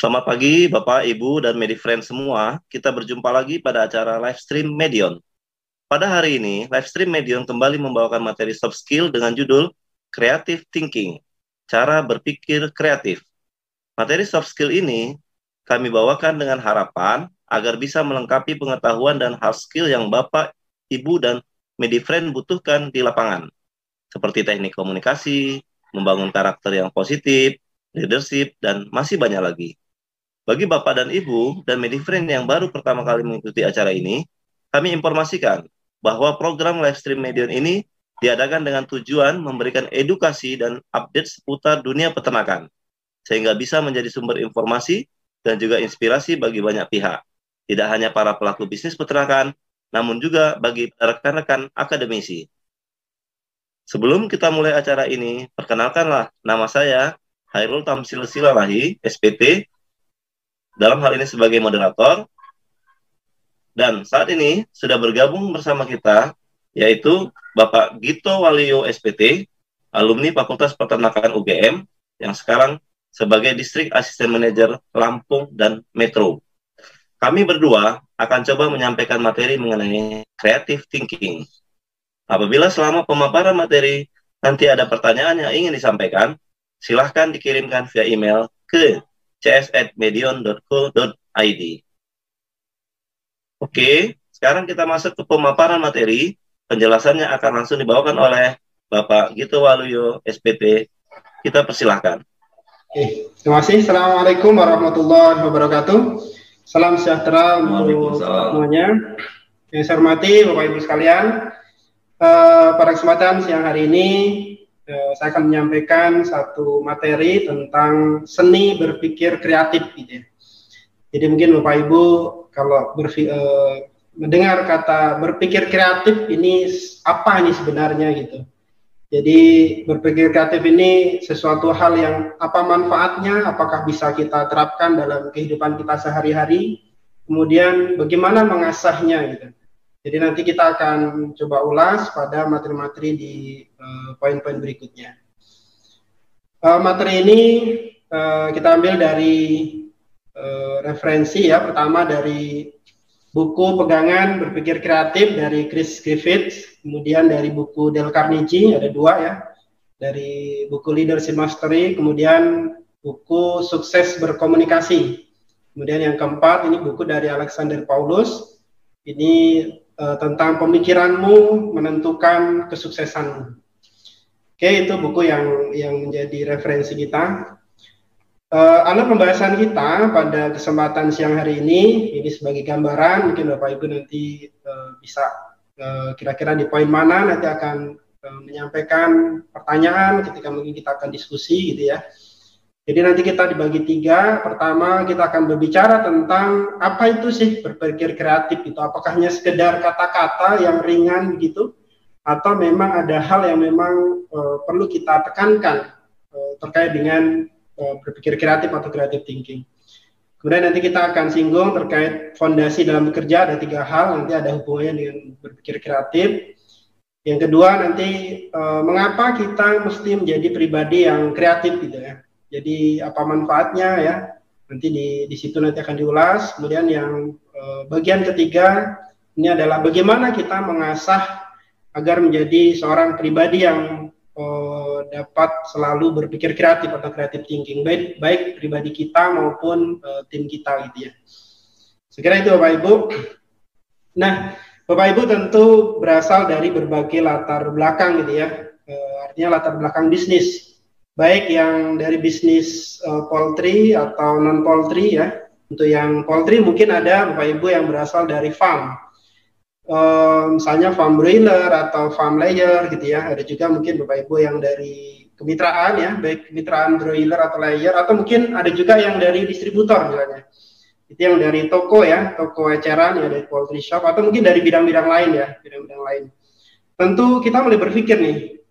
Selamat pagi Bapak, Ibu, dan Medifriend semua. Kita berjumpa lagi pada acara Livestream Medion. Pada hari ini, Livestream Medion kembali membawakan materi soft skill dengan judul Creative Thinking, Cara Berpikir Kreatif. Materi soft skill ini kami bawakan dengan harapan agar bisa melengkapi pengetahuan dan hard skill yang Bapak, Ibu, dan Medifriend butuhkan di lapangan, seperti teknik komunikasi, membangun karakter yang positif, leadership, dan masih banyak lagi. Bagi Bapak dan Ibu dan Medifriend yang baru pertama kali mengikuti acara ini, kami informasikan bahwa program Livestream Medion ini diadakan dengan tujuan memberikan edukasi dan update seputar dunia peternakan, sehingga bisa menjadi sumber informasi dan juga inspirasi bagi banyak pihak. Tidak hanya para pelaku bisnis peternakan, namun juga bagi rekan-rekan akademisi. Sebelum kita mulai acara ini, perkenalkanlah nama saya, Hairul Tamsil Silalahi, SPT, dalam hal ini sebagai moderator, dan saat ini sudah bergabung bersama kita, yaitu Bapak Gito Waluyo SPT, alumni Fakultas Peternakan UGM, yang sekarang sebagai Distrik Asisten Manajer Lampung dan Metro. Kami berdua akan coba menyampaikan materi mengenai creative thinking. Apabila selama pemaparan materi nanti ada pertanyaan yang ingin disampaikan, silahkan dikirimkan via email ke cs@medion.co.id. Oke, sekarang kita masuk ke pemaparan materi. Penjelasannya akan langsung dibawakan oleh Bapak Gito Waluyo, SPT. Kita persilahkan. Oke, terima kasih. Assalamualaikum warahmatullahi wabarakatuh. Salam sejahtera untuk semuanya. Yang saya hormati Bapak Ibu sekalian, pada kesempatan siang hari ini saya akan menyampaikan satu materi tentang seni berpikir kreatif gitu ya. Jadi mungkin Bapak Ibu kalau mendengar kata berpikir kreatif ini apa ini sebenarnya gitu. Jadi berpikir kreatif ini sesuatu hal yang apa manfaatnya, apakah bisa kita terapkan dalam kehidupan kita sehari-hari, kemudian bagaimana mengasahnya gitu. Jadi nanti kita akan coba ulas pada materi-materi di poin-poin berikutnya. Materi ini kita ambil dari referensi ya. Pertama dari buku Pegangan Berpikir Kreatif dari Chris Griffiths, kemudian dari buku Dale Carnegie, ada dua ya. Dari buku Leadership Mastery, kemudian buku Sukses Berkomunikasi. Kemudian yang keempat ini buku dari Alexander Paulus. Ini tentang pemikiranmu menentukan kesuksesanmu. Oke, itu buku yang menjadi referensi kita. Alur pembahasan kita pada kesempatan siang hari ini sebagai gambaran, mungkin Bapak Ibu nanti bisa kira-kira di poin mana nanti akan menyampaikan pertanyaan ketika mungkin kita akan diskusi gitu ya. Jadi nanti kita dibagi tiga. Pertama kita akan berbicara tentang apa itu sih berpikir kreatif itu. Apakah hanya sekedar kata-kata yang ringan begitu, atau memang ada hal yang memang perlu kita tekankan terkait dengan berpikir kreatif atau creative thinking. Kemudian nanti kita akan singgung terkait fondasi dalam bekerja, ada tiga hal, nanti ada hubungannya dengan berpikir kreatif. Yang kedua nanti mengapa kita mesti menjadi pribadi yang kreatif gitu ya. Jadi apa manfaatnya ya, nanti di situ nanti akan diulas. Kemudian yang bagian ketiga ini adalah bagaimana kita mengasah agar menjadi seorang pribadi yang dapat selalu berpikir kreatif atau creative thinking, baik pribadi kita maupun tim kita gitu ya. Sekira itu Bapak Ibu. Nah, Bapak Ibu tentu berasal dari berbagai latar belakang gitu ya, artinya latar belakang bisnis. Baik yang dari bisnis poultry atau non poultry ya. Untuk yang poultry mungkin ada Bapak Ibu yang berasal dari farm, misalnya farm broiler atau farm layer gitu ya. Ada juga mungkin Bapak Ibu yang dari kemitraan ya, baik kemitraan broiler atau layer, atau mungkin ada juga yang dari distributor misalnya. Itu yang dari toko ya, toko eceran ya, dari poultry shop, atau mungkin dari bidang-bidang lain ya, bidang-bidang lain. Tentu kita mulai berpikir nih,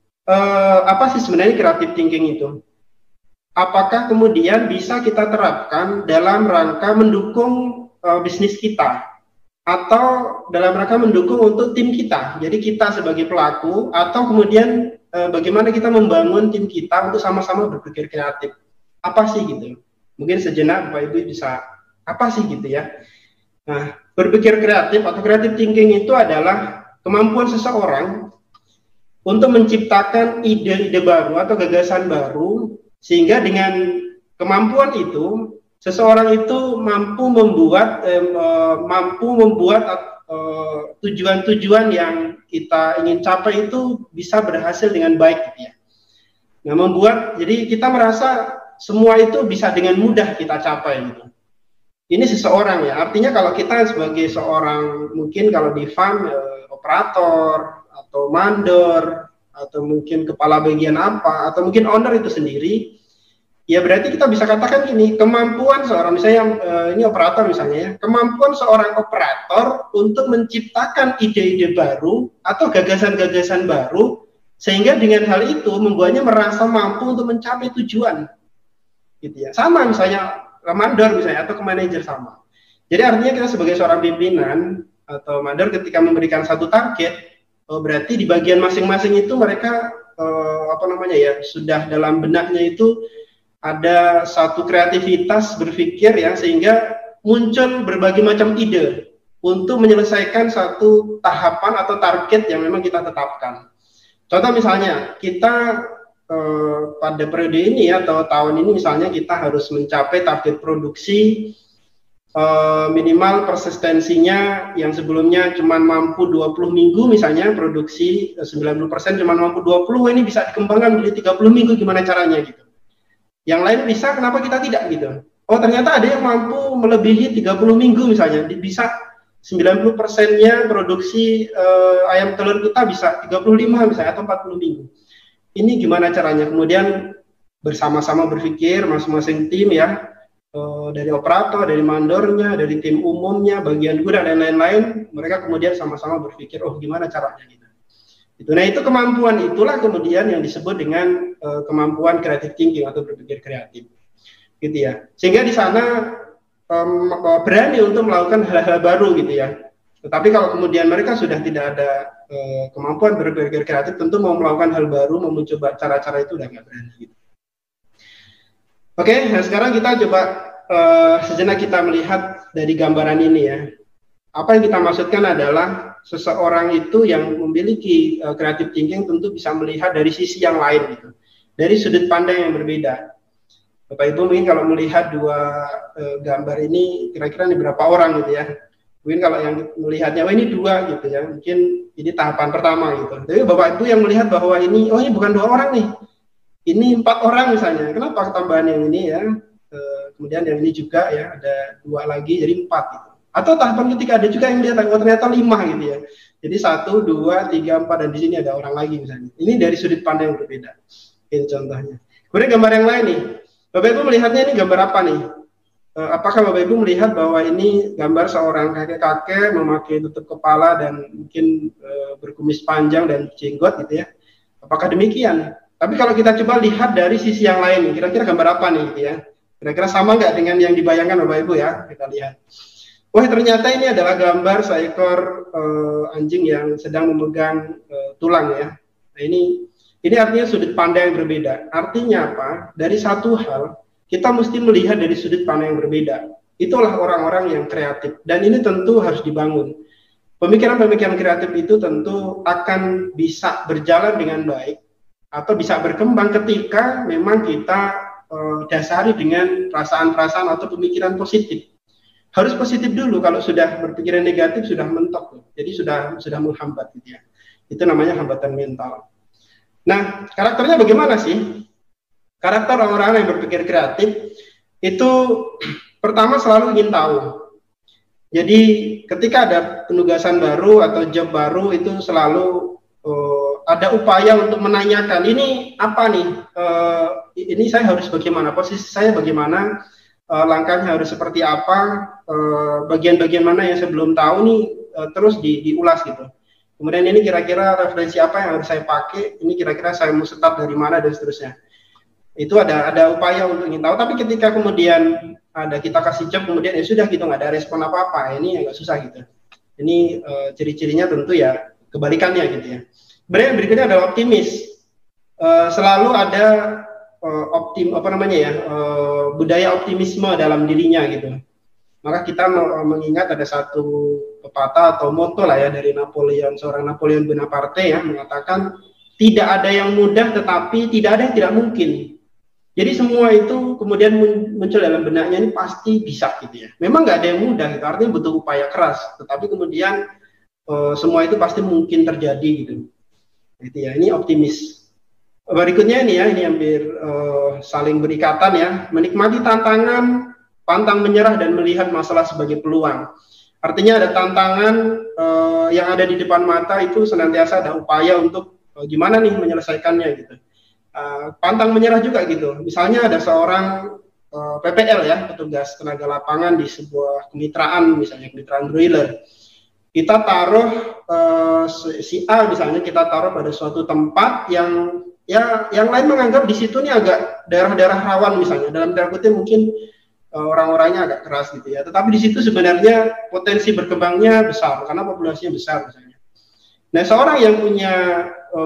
apa sih sebenarnya creative thinking itu? Apakah kemudian bisa kita terapkan dalam rangka mendukung bisnis kita, atau dalam rangka mendukung untuk tim kita? Jadi kita sebagai pelaku, atau kemudian bagaimana kita membangun tim kita untuk sama-sama berpikir kreatif? Apa sih gitu? Mungkin sejenak Bapak Ibu bisa apa sih gitu ya. Nah, berpikir kreatif atau creative thinking itu adalah kemampuan seseorang untuk menciptakan ide-ide baru atau gagasan baru, sehingga dengan kemampuan itu seseorang itu mampu membuat tujuan-tujuan yang kita ingin capai itu bisa berhasil dengan baik gitu ya. Nah, jadi kita merasa semua itu bisa dengan mudah kita capai gitu. Ini seseorang ya, artinya kalau kita sebagai seorang, mungkin kalau di fund operator atau mandor atau mungkin kepala bagian apa atau mungkin owner itu sendiri, ya berarti kita bisa katakan ini kemampuan seorang, misalnya ini operator misalnya ya, kemampuan seorang operator untuk menciptakan ide-ide baru atau gagasan-gagasan baru, sehingga dengan hal itu membuatnya merasa mampu untuk mencapai tujuan, gitu ya. Sama misalnya ke mandor misalnya atau ke manajer sama. Jadi artinya kita sebagai seorang pimpinan atau mandor ketika memberikan satu target, berarti di bagian masing-masing itu mereka sudah dalam benaknya itu ada satu kreativitas berpikir ya, sehingga muncul berbagai macam ide untuk menyelesaikan satu tahapan atau target yang memang kita tetapkan. Contoh misalnya kita pada periode ini atau tahun ini misalnya kita harus mencapai target produksi minimal persistensinya yang sebelumnya cuma mampu 20 minggu misalnya, produksi 90% cuma mampu 20, ini bisa dikembangkan menjadi 30 minggu, gimana caranya gitu. Yang lain bisa, kenapa kita tidak gitu? Oh ternyata ada yang mampu melebihi 30 minggu misalnya, bisa 90%-nya produksi ayam telur kita bisa 35 misalnya atau 40 minggu. Ini gimana caranya? Kemudian bersama-sama berpikir masing-masing tim ya, dari operator, dari mandornya, dari tim umumnya, bagian gudang dan lain-lain, mereka kemudian sama-sama berpikir, oh gimana caranya gitu. Nah itu kemampuan itulah kemudian yang disebut dengan kemampuan creative thinking atau berpikir kreatif, gitu ya. Sehingga di sana berani untuk melakukan hal-hal baru gitu ya. Tetapi kalau kemudian mereka sudah tidak ada kemampuan berpikir kreatif, tentu mau melakukan hal baru, mau mencoba cara-cara itu udah nggak berani gitu. Oke, nah sekarang kita coba sejenak kita melihat dari gambaran ini ya. Apa yang kita maksudkan adalah seseorang itu yang memiliki creative thinking tentu bisa melihat dari sisi yang lain gitu, dari sudut pandang yang berbeda. Bapak Ibu mungkin kalau melihat dua gambar ini, kira-kira ini berapa orang gitu ya. Mungkin kalau yang melihatnya, oh ini dua gitu ya, mungkin ini tahapan pertama gitu. Tapi Bapak Ibu yang melihat bahwa ini, oh ini bukan 2 orang nih, ini 4 orang misalnya. Kenapa tambahan yang ini ya? Kemudian yang ini juga ya, ada 2 lagi, jadi 4 gitu. Atau tahapan ketika ada juga yang lihat, oh ternyata 5 gitu ya. Jadi 1, 2, 3, 4 dan di sini ada orang lagi misalnya. Ini dari sudut pandang yang berbeda. Ini contohnya. Kemudian gambar yang lain nih. Bapak Ibu melihatnya ini gambar apa nih? Apakah Bapak Ibu melihat bahwa ini gambar seorang kakek-kakek memakai tutup kepala dan mungkin berkumis panjang dan jenggot gitu ya? Apakah demikian? Tapi kalau kita coba lihat dari sisi yang lain, kira-kira gambar apa nih gitu ya? Kira-kira sama nggak dengan yang dibayangkan Bapak Ibu ya? Kita lihat. Wah ternyata ini adalah gambar seekor anjing yang sedang memegang tulang ya. Nah ini artinya sudut pandang yang berbeda. Artinya apa? Dari satu hal kita mesti melihat dari sudut pandang yang berbeda. Itulah orang-orang yang kreatif. Dan ini tentu harus dibangun. Pemikiran-pemikiran kreatif itu tentu akan bisa berjalan dengan baik atau bisa berkembang ketika memang kita dasari dengan perasaan-perasaan atau pemikiran positif. Harus positif dulu. Kalau sudah berpikiran negatif sudah mentok. Jadi sudah menghambat gitu ya. Itu namanya hambatan mental. Nah, karakternya bagaimana sih? Karakter orang-orang yang berpikir kreatif itu pertama selalu ingin tahu. Jadi ketika ada penugasan baru atau job baru itu selalu ada upaya untuk menanyakan ini apa nih? Ini saya harus bagaimana? Posisi saya bagaimana? Langkahnya harus seperti apa? Bagian-bagian mana yang saya belum tahu nih? Terus diulas gitu. Kemudian ini kira-kira referensi apa yang harus saya pakai? Ini kira-kira saya mau start dari mana dan seterusnya. Itu ada upaya untuk ingin tahu. Tapi ketika kemudian ada kita kasih job, kemudian ya sudah gitu nggak ada respon apa-apa. Ini agak susah gitu. Ini ciri-cirinya tentu ya kebalikannya gitu ya. Kemudian berikutnya adalah optimis. Selalu ada budaya optimisme dalam dirinya gitu. Maka kita mengingat ada satu pepatah atau moto lah ya dari seorang Napoleon Bonaparte ya, mengatakan tidak ada yang mudah tetapi tidak ada yang tidak mungkin. Jadi semua itu kemudian muncul dalam benaknya, ini pasti bisa gitu ya. Memang nggak ada yang mudah gitu, artinya butuh upaya keras, tetapi kemudian semua itu pasti mungkin terjadi gitu. Gitu ya, ini optimis. Berikutnya ini ya, ini hampir saling berikatan ya, menikmati tantangan, pantang menyerah dan melihat masalah sebagai peluang. Artinya ada tantangan yang ada di depan mata itu senantiasa ada upaya untuk gimana nih menyelesaikannya gitu. Pantang menyerah juga gitu. Misalnya ada seorang PPL ya, petugas tenaga lapangan di sebuah kemitraan, misalnya kemitraan broiler. Kita taruh si A misalnya, kita taruh pada suatu tempat yang yang lain menganggap di situ nih agak daerah-daerah rawan misalnya. Dalam tanda kutip mungkin orang-orangnya agak keras gitu ya. Tetapi di situ sebenarnya potensi berkembangnya besar karena populasinya besar misalnya. Nah, seorang yang punya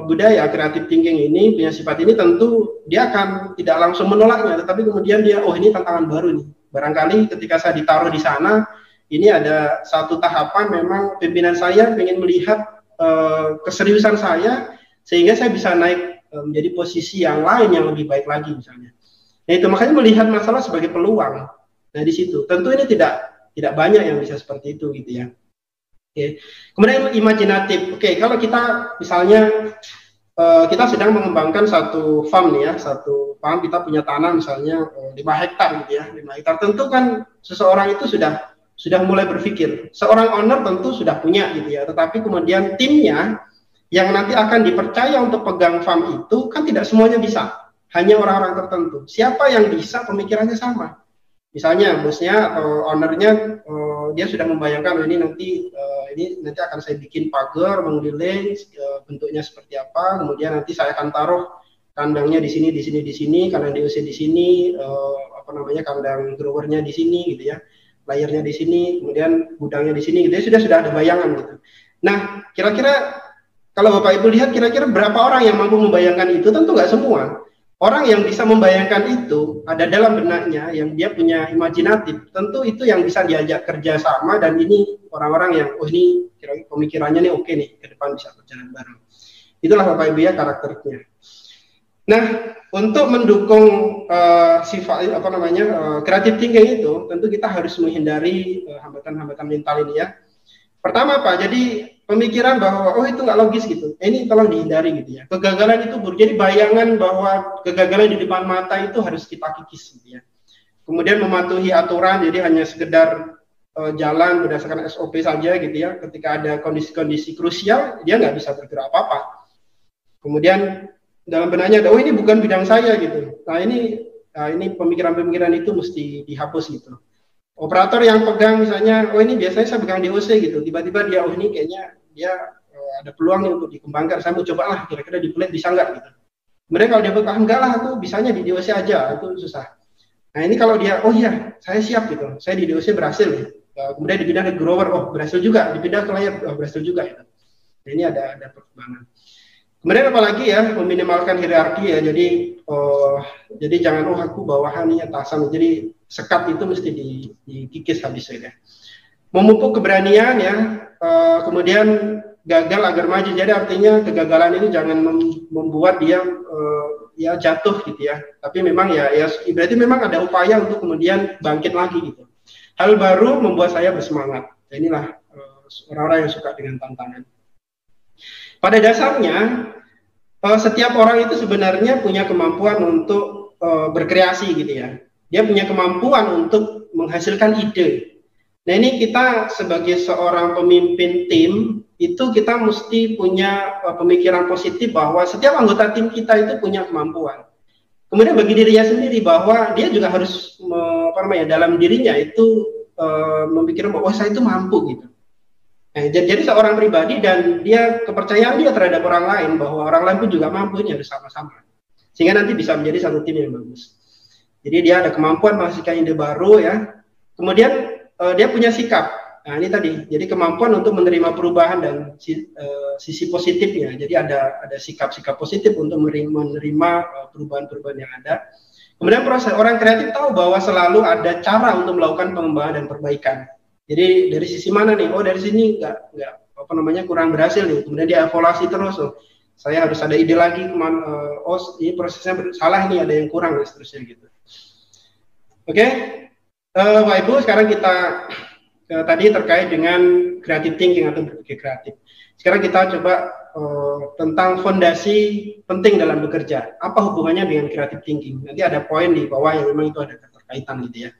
budaya creative thinking ini, punya sifat ini, tentu dia akan tidak langsung menolaknya, tetapi kemudian dia, oh ini tantangan baru nih. Barangkali ketika saya ditaruh di sana, ini ada satu tahapan memang pimpinan saya ingin melihat keseriusan saya, sehingga saya bisa naik menjadi posisi yang lain yang lebih baik lagi misalnya. Nah itu makanya melihat masalah sebagai peluang. Nah di situ tentu ini tidak banyak yang bisa seperti itu gitu ya. Oke. Kemudian imajinatif. Oke, kalau kita misalnya kita sedang mengembangkan satu farm nih ya, satu farm, kita punya tanah misalnya 5 hektar gitu ya, 5 hektar. Tentu kan seseorang itu sudah mulai berpikir. Seorang owner tentu sudah punya gitu ya, tetapi kemudian timnya yang nanti akan dipercaya untuk pegang farm itu kan tidak semuanya bisa. Hanya orang-orang tertentu. Siapa yang bisa pemikirannya sama? Misalnya bosnya atau ownernya dia sudah membayangkan ini nanti akan saya bikin pagar mengeliling bentuknya seperti apa, kemudian nanti saya akan taruh kandangnya di sini, kandang DOC di sini, kandang growernya di sini gitu ya, layernya di sini, kemudian gudangnya di sini gitu ya, sudah ada bayangan gitu. Nah, kira-kira kalau Bapak Ibu lihat kira-kira berapa orang yang mampu membayangkan itu? Tentu nggak semua. Orang yang bisa membayangkan itu ada dalam benaknya, yang dia punya imajinatif, tentu itu yang bisa diajak kerja sama, dan ini orang-orang yang, oh ini kira-kira pemikirannya nih oke nih, ke depan bisa berjalan bareng. Itulah Bapak Ibu ya karakternya. Nah, untuk mendukung creative thinking itu, tentu kita harus menghindari hambatan-hambatan mental ini ya. Pertama apa? Jadi pemikiran bahwa oh itu nggak logis gitu, ini tolong dihindari gitu ya. Kegagalan itu buruk. Jadi bayangan bahwa kegagalan di depan mata itu harus kita kikis gitu ya. Kemudian mematuhi aturan, jadi hanya sekedar jalan berdasarkan SOP saja gitu ya. Ketika ada kondisi-kondisi krusial, dia nggak bisa bergerak apa-apa. Kemudian dalam benaknya ada, oh ini bukan bidang saya gitu. Nah ini pemikiran-pemikiran itu mesti dihapus gitu. Operator yang pegang misalnya, oh ini biasanya saya pegang DOC gitu, tiba-tiba dia, oh ini kayaknya dia ada peluang nih untuk dikembangkan, saya mau coba lah, kira-kira di plate bisa nggak gitu. Kemudian kalau dia bilang, enggak lah, aku bisanya di DOC aja, itu susah. Nah ini kalau dia, oh iya, saya siap gitu, saya di DOC berhasil, kemudian dipindah ke grower, oh berhasil juga, dipindah ke layer, oh berhasil juga gitu. Nah, ini ada perkembangan. Kemudian apalagi ya, meminimalkan hierarki ya, jadi jangan, oh aku bawahan nih atasan, jadi sekat itu mesti dikikis habisnya ya. Memupuk keberanian ya, kemudian gagal agar maju. Jadi artinya kegagalan itu jangan membuat dia ya jatuh gitu ya. Tapi memang ya berarti memang ada upaya untuk kemudian bangkit lagi gitu. Hal baru membuat saya bersemangat. Dan inilah orang-orang yang suka dengan tantangan. Pada dasarnya setiap orang itu sebenarnya punya kemampuan untuk berkreasi gitu ya. Dia punya kemampuan untuk menghasilkan ide. Nah ini kita sebagai seorang pemimpin tim, itu kita mesti punya pemikiran positif bahwa setiap anggota tim kita itu punya kemampuan. Kemudian bagi dirinya sendiri bahwa dia juga harus dalam dirinya itu memikirkan bahwa saya itu mampu gitu. Nah, jadi seorang pribadi dan dia kepercayaan dia terhadap orang lain bahwa orang lain pun juga mampu, ini harus sama-sama. Sehingga nanti bisa menjadi satu tim yang bagus. Jadi dia ada kemampuan menghasilkan ide baru ya. Kemudian dia punya sikap. Nah, ini tadi, jadi kemampuan untuk menerima perubahan dan sisi positifnya. Jadi ada sikap-sikap positif untuk menerima perubahan-perubahan yang ada. Kemudian proses orang kreatif tahu bahwa selalu ada cara untuk melakukan pengembangan dan perbaikan. Jadi dari sisi mana nih? Oh, dari sini nggak kurang berhasil nih. Kemudian dia evaluasi terus. Oh, saya harus ada ide lagi kemana? Oh, ini prosesnya salah, ini ada yang kurang dan seterusnya gitu. Oke, Bapak Ibu, sekarang kita tadi terkait dengan creative thinking atau berpikir kreatif. Sekarang kita coba tentang fondasi penting dalam bekerja. Apa hubungannya dengan creative thinking? Nanti ada poin di bawah yang memang itu ada keterkaitan gitu ya.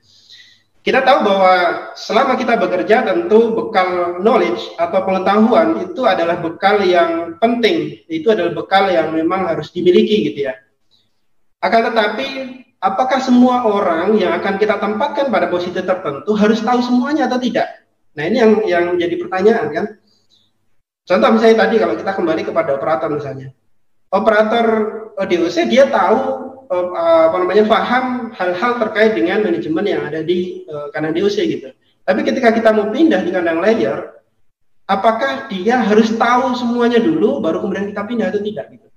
Kita tahu bahwa selama kita bekerja tentu bekal knowledge atau pengetahuan itu adalah bekal yang penting. Itu adalah bekal yang memang harus dimiliki gitu ya. Akan tetapi apakah semua orang yang akan kita tempatkan pada posisi tertentu harus tahu semuanya atau tidak? Nah, ini yang jadi pertanyaan kan. Contoh misalnya tadi kalau kita kembali kepada operator misalnya. Operator DOC dia tahu paham hal-hal terkait dengan manajemen yang ada di kandang DOC gitu. Tapi ketika kita mau pindah di kandang layer, apakah dia harus tahu semuanya dulu baru kemudian kita pindah atau tidak gitu?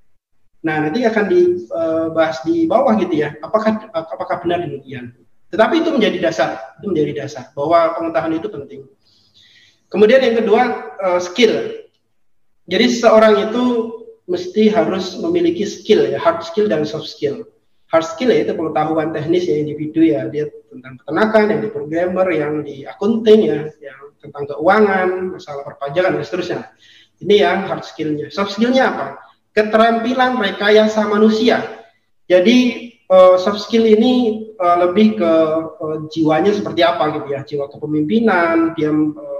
Nah, nanti akan dibahas di bawah gitu ya. Apakah benar demikian? Tetapi itu menjadi dasar bahwa pengetahuan itu penting. Kemudian yang kedua, skill. Jadi seseorang itu mesti harus memiliki skill ya, hard skill dan soft skill. Hard skill yaitu pengetahuan teknis ya individu ya, dia tentang peternakan, yang di programmer, yang di accounting ya, yang tentang keuangan, masalah perpajakan dan seterusnya. Ini yang hard skillnya. Soft skillnya apa? Keterampilan rekayasa manusia. Jadi soft skill ini lebih ke jiwanya seperti apa gitu ya, jiwa kepemimpinan, dia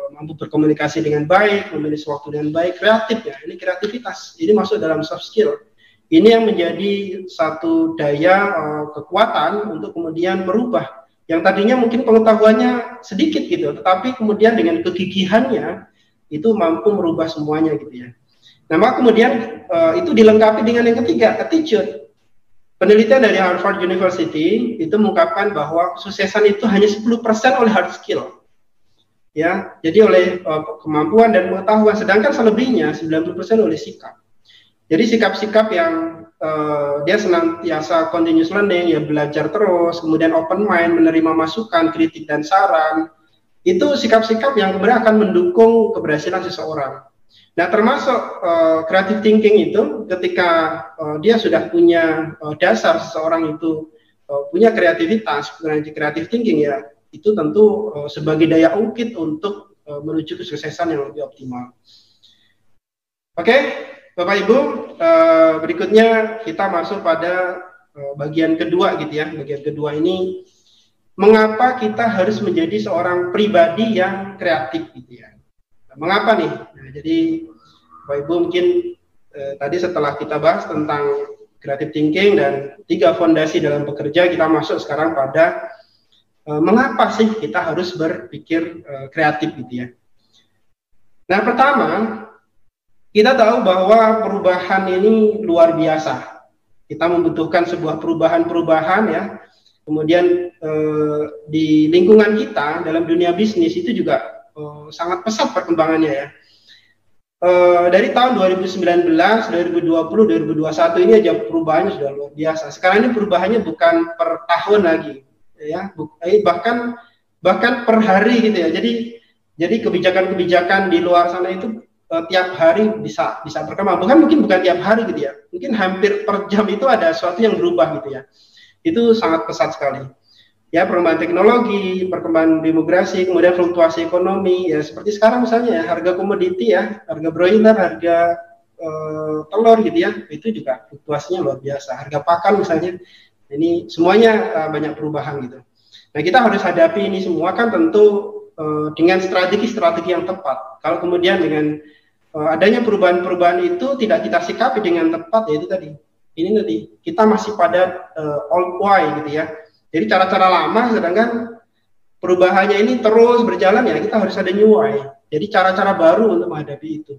mampu berkomunikasi dengan baik, memilih waktu dengan baik, kreatif ya, ini kreativitas, ini masuk dalam soft skill. Ini yang menjadi satu daya kekuatan untuk kemudian merubah yang tadinya mungkin pengetahuannya sedikit gitu, tetapi kemudian dengan kegigihannya itu mampu merubah semuanya gitu ya. Nah, maka kemudian itu dilengkapi dengan yang ketiga, attitude. Penelitian dari Harvard University itu mengungkapkan bahwa kesuksesan itu hanya 10% oleh hard skill. Ya, jadi oleh kemampuan dan pengetahuan, sedangkan selebihnya 90% oleh sikap. Jadi sikap-sikap yang dia senantiasa continuous learning, ya belajar terus, kemudian open mind, menerima masukan, kritik dan saran, itu sikap-sikap yang kemudian akan mendukung keberhasilan seseorang. Nah, termasuk creative thinking itu ketika dia sudah punya dasar seseorang itu punya kreativitas, creative thinking ya, itu tentu sebagai daya ungkit untuk menuju kesuksesan yang lebih optimal. Oke, Bapak Ibu, berikutnya kita masuk pada bagian kedua gitu ya. Bagian kedua ini, mengapa kita harus menjadi seorang pribadi yang kreatif gitu ya. Nah, mengapa nih? Nah, jadi Bapak Ibu mungkin tadi setelah kita bahas tentang creative thinking dan 3 fondasi dalam bekerja, kita masuk sekarang pada mengapa sih kita harus berpikir kreatif gitu ya. Nah, pertama, kita tahu bahwa perubahan ini luar biasa. Kita membutuhkan sebuah perubahan-perubahan ya. Kemudian di lingkungan kita dalam dunia bisnis itu juga sangat pesat perkembangannya ya. Dari tahun 2019, 2020, 2021 ini aja perubahannya sudah luar biasa. Sekarang ini perubahannya bukan per tahun lagi. Ya, bahkan per hari gitu ya. Jadi kebijakan-kebijakan di luar sana itu tiap hari bisa berkembang. Mungkin bukan tiap hari gitu ya. Mungkin hampir per jam itu ada sesuatu yang berubah gitu ya. Itu sangat pesat sekali. Ya, perkembangan teknologi, perkembangan demografi, kemudian fluktuasi ekonomi ya, seperti sekarang misalnya ya, harga komoditi ya, harga broiler, harga telur gitu ya. Itu juga fluktuasinya luar biasa. Harga pakan misalnya. Ini semuanya banyak perubahan gitu. Nah, kita harus hadapi ini semua kan tentu dengan strategi-strategi yang tepat. Kalau kemudian dengan adanya perubahan-perubahan itu tidak kita sikapi dengan tepat, ya itu tadi. Ini tadi kita masih pada old way gitu ya. Jadi cara-cara lama, sedangkan perubahannya ini terus berjalan ya, kita harus ada new way. Jadi cara-cara baru untuk menghadapi itu.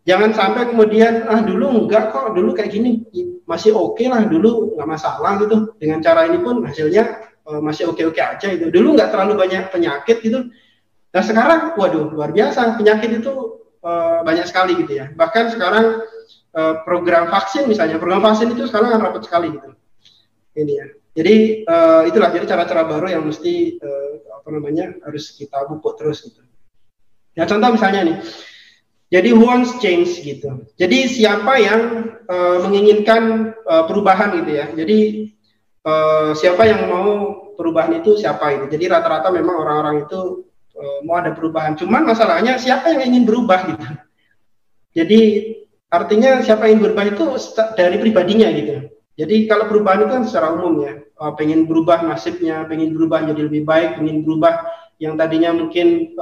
Jangan sampai kemudian dulu enggak kok, dulu kayak gini masih oke lah, dulu nggak masalah gitu. Dengan cara ini pun hasilnya masih oke-oke aja itu. Dulu nggak terlalu banyak penyakit gitu, Nah sekarang, waduh, luar biasa, penyakit itu banyak sekali gitu ya. Bahkan sekarang program vaksin misalnya, program vaksin itu sekarang kan rapat sekali gitu. Ini ya. Jadi itulah jadi cara-cara baru yang mesti harus kita pupuk terus gitu. Ya contoh misalnya nih, jadi who wants change gitu. Jadi siapa yang menginginkan perubahan gitu ya. Jadi siapa yang mau perubahan itu siapa itu. Jadi rata-rata memang orang-orang itu mau ada perubahan. Cuman masalahnya siapa yang ingin berubah gitu. Jadi artinya siapa yang berubah itu dari pribadinya gitu. Jadi kalau perubahan itu kan secara umum ya, pengen berubah nasibnya, pengen berubah jadi lebih baik, pengen berubah yang tadinya mungkin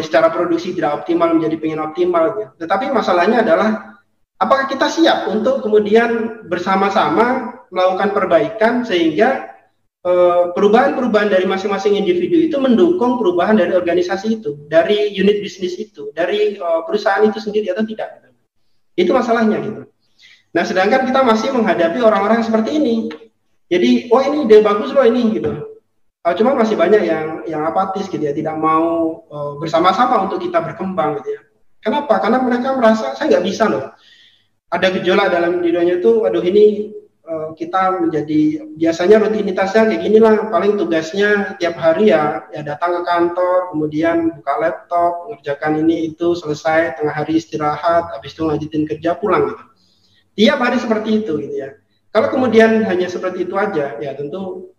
secara produksi tidak optimal menjadi pengen optimal gitu. Tetapi masalahnya adalah apakah kita siap untuk kemudian bersama-sama melakukan perbaikan sehingga perubahan-perubahan dari masing-masing individu itu mendukung perubahan dari organisasi itu, dari unit bisnis itu, dari perusahaan itu sendiri atau tidak. Itu masalahnya gitu. Nah, sedangkan kita masih menghadapi orang-orang seperti ini. Jadi, oh ini ide bagus loh ini gitu. Cuma masih banyak yang apatis gitu ya, tidak mau bersama-sama untuk kita berkembang gitu ya. Kenapa? Karena mereka merasa saya nggak bisa loh. Ada gejolak dalam dirinya itu, aduh ini kita menjadi biasanya rutinitasnya kayak gini lah, paling tugasnya tiap hari ya datang ke kantor, kemudian buka laptop, mengerjakan ini itu selesai, tengah hari istirahat, habis itu lanjutin kerja pulang gitu. Tiap hari seperti itu gitu ya. Kalau kemudian hanya seperti itu aja, ya tentu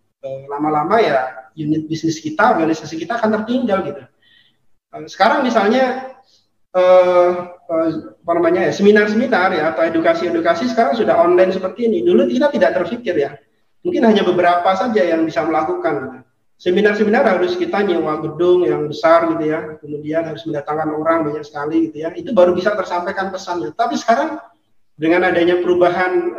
lama-lama ya unit bisnis kita, organisasi kita akan tertinggal gitu. Sekarang misalnya seminar-seminar ya atau edukasi-edukasi sekarang sudah online seperti ini. Dulu kita tidak terpikir ya, mungkin hanya beberapa saja yang bisa melakukan. Seminar-seminar harus kita nyewa gedung yang besar gitu ya, kemudian harus mendatangkan orang banyak sekali gitu ya, itu baru bisa tersampaikan pesannya. Tapi sekarang dengan adanya perubahan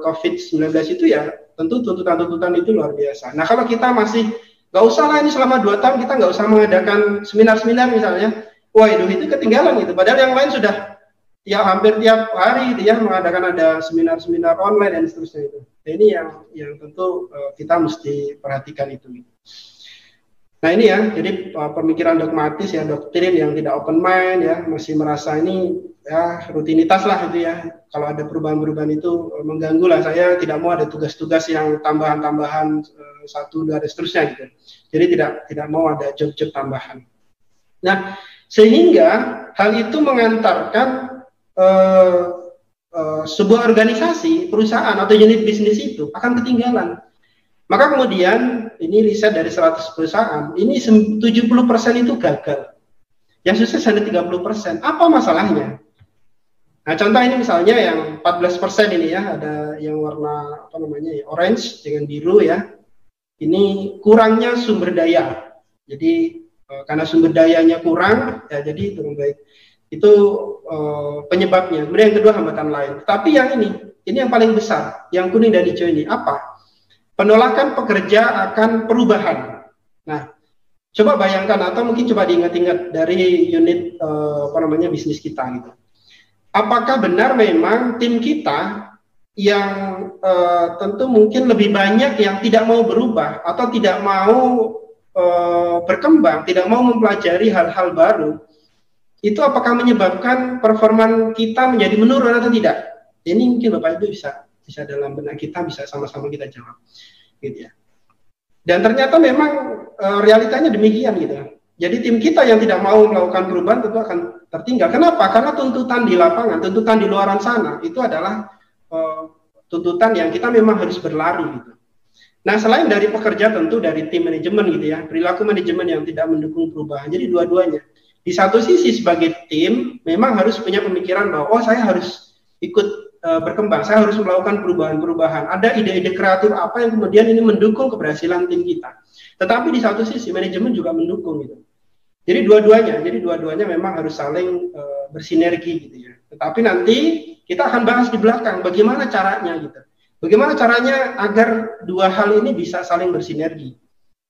COVID-19 itu ya, tentu tuntutan-tuntutan itu luar biasa. Nah kalau kita masih nggak usah lah ini selama 2 tahun kita nggak usah mengadakan seminar-seminar misalnya, wah itu ketinggalan gitu. Padahal yang lain sudah hampir tiap hari dia mengadakan ada seminar-seminar online dan seterusnya itu. Nah, ini yang tentu kita mesti perhatikan itu. Nah ini ya, jadi pemikiran dogmatis ya, doktrin yang tidak open mind ya, masih merasa ini ya rutinitas lah itu ya. Kalau ada perubahan-perubahan itu mengganggu lah, saya tidak mau ada tugas-tugas yang tambahan-tambahan 1, 2 dan seterusnya gitu. Jadi tidak mau ada job-job tambahan. Nah sehingga hal itu mengantarkan sebuah organisasi, perusahaan atau unit bisnis itu akan ketinggalan. Maka kemudian ini riset dari 100 perusahaan, ini 70% itu gagal. Yang sukses hanya 30%. Apa masalahnya? Nah, contoh ini misalnya yang 14% ini ya, ada yang warna orange dengan biru ya. Ini kurangnya sumber daya. Jadi karena sumber dayanya kurang, ya jadi itu baik. Itu penyebabnya. Kemudian yang kedua hambatan lain. Tapi yang ini yang paling besar, yang kuning dan hijau ini apa? Penolakan pekerja akan perubahan. Nah, coba bayangkan atau mungkin coba diingat-ingat dari unit bisnis kita gitu. Apakah benar memang tim kita yang tentu mungkin lebih banyak yang tidak mau berubah atau tidak mau berkembang, tidak mau mempelajari hal-hal baru? Itu apakah menyebabkan performa kita menjadi menurun atau tidak? Ini mungkin Bapak Ibu bisa dalam benak kita, bisa sama-sama kita jawab, gitu ya. Dan ternyata memang realitanya demikian gitu. Jadi tim kita yang tidak mau melakukan perubahan tentu akan tertinggal. Kenapa? Karena tuntutan di lapangan, tuntutan di luaran sana itu adalah tuntutan yang kita memang harus berlari gitu. Nah selain dari pekerja tentu dari tim manajemen gitu ya, perilaku manajemen yang tidak mendukung perubahan. Jadi dua-duanya. Di satu sisi sebagai tim memang harus punya pemikiran bahwa saya harus ikut berkembang, saya harus melakukan perubahan-perubahan. Ada ide-ide kreatif apa yang kemudian ini mendukung keberhasilan tim kita. Tetapi di satu sisi manajemen juga mendukung gitu. Jadi dua-duanya memang harus saling bersinergi gitu ya. Tetapi nanti kita akan bahas di belakang bagaimana caranya gitu. Bagaimana caranya agar dua hal ini bisa saling bersinergi.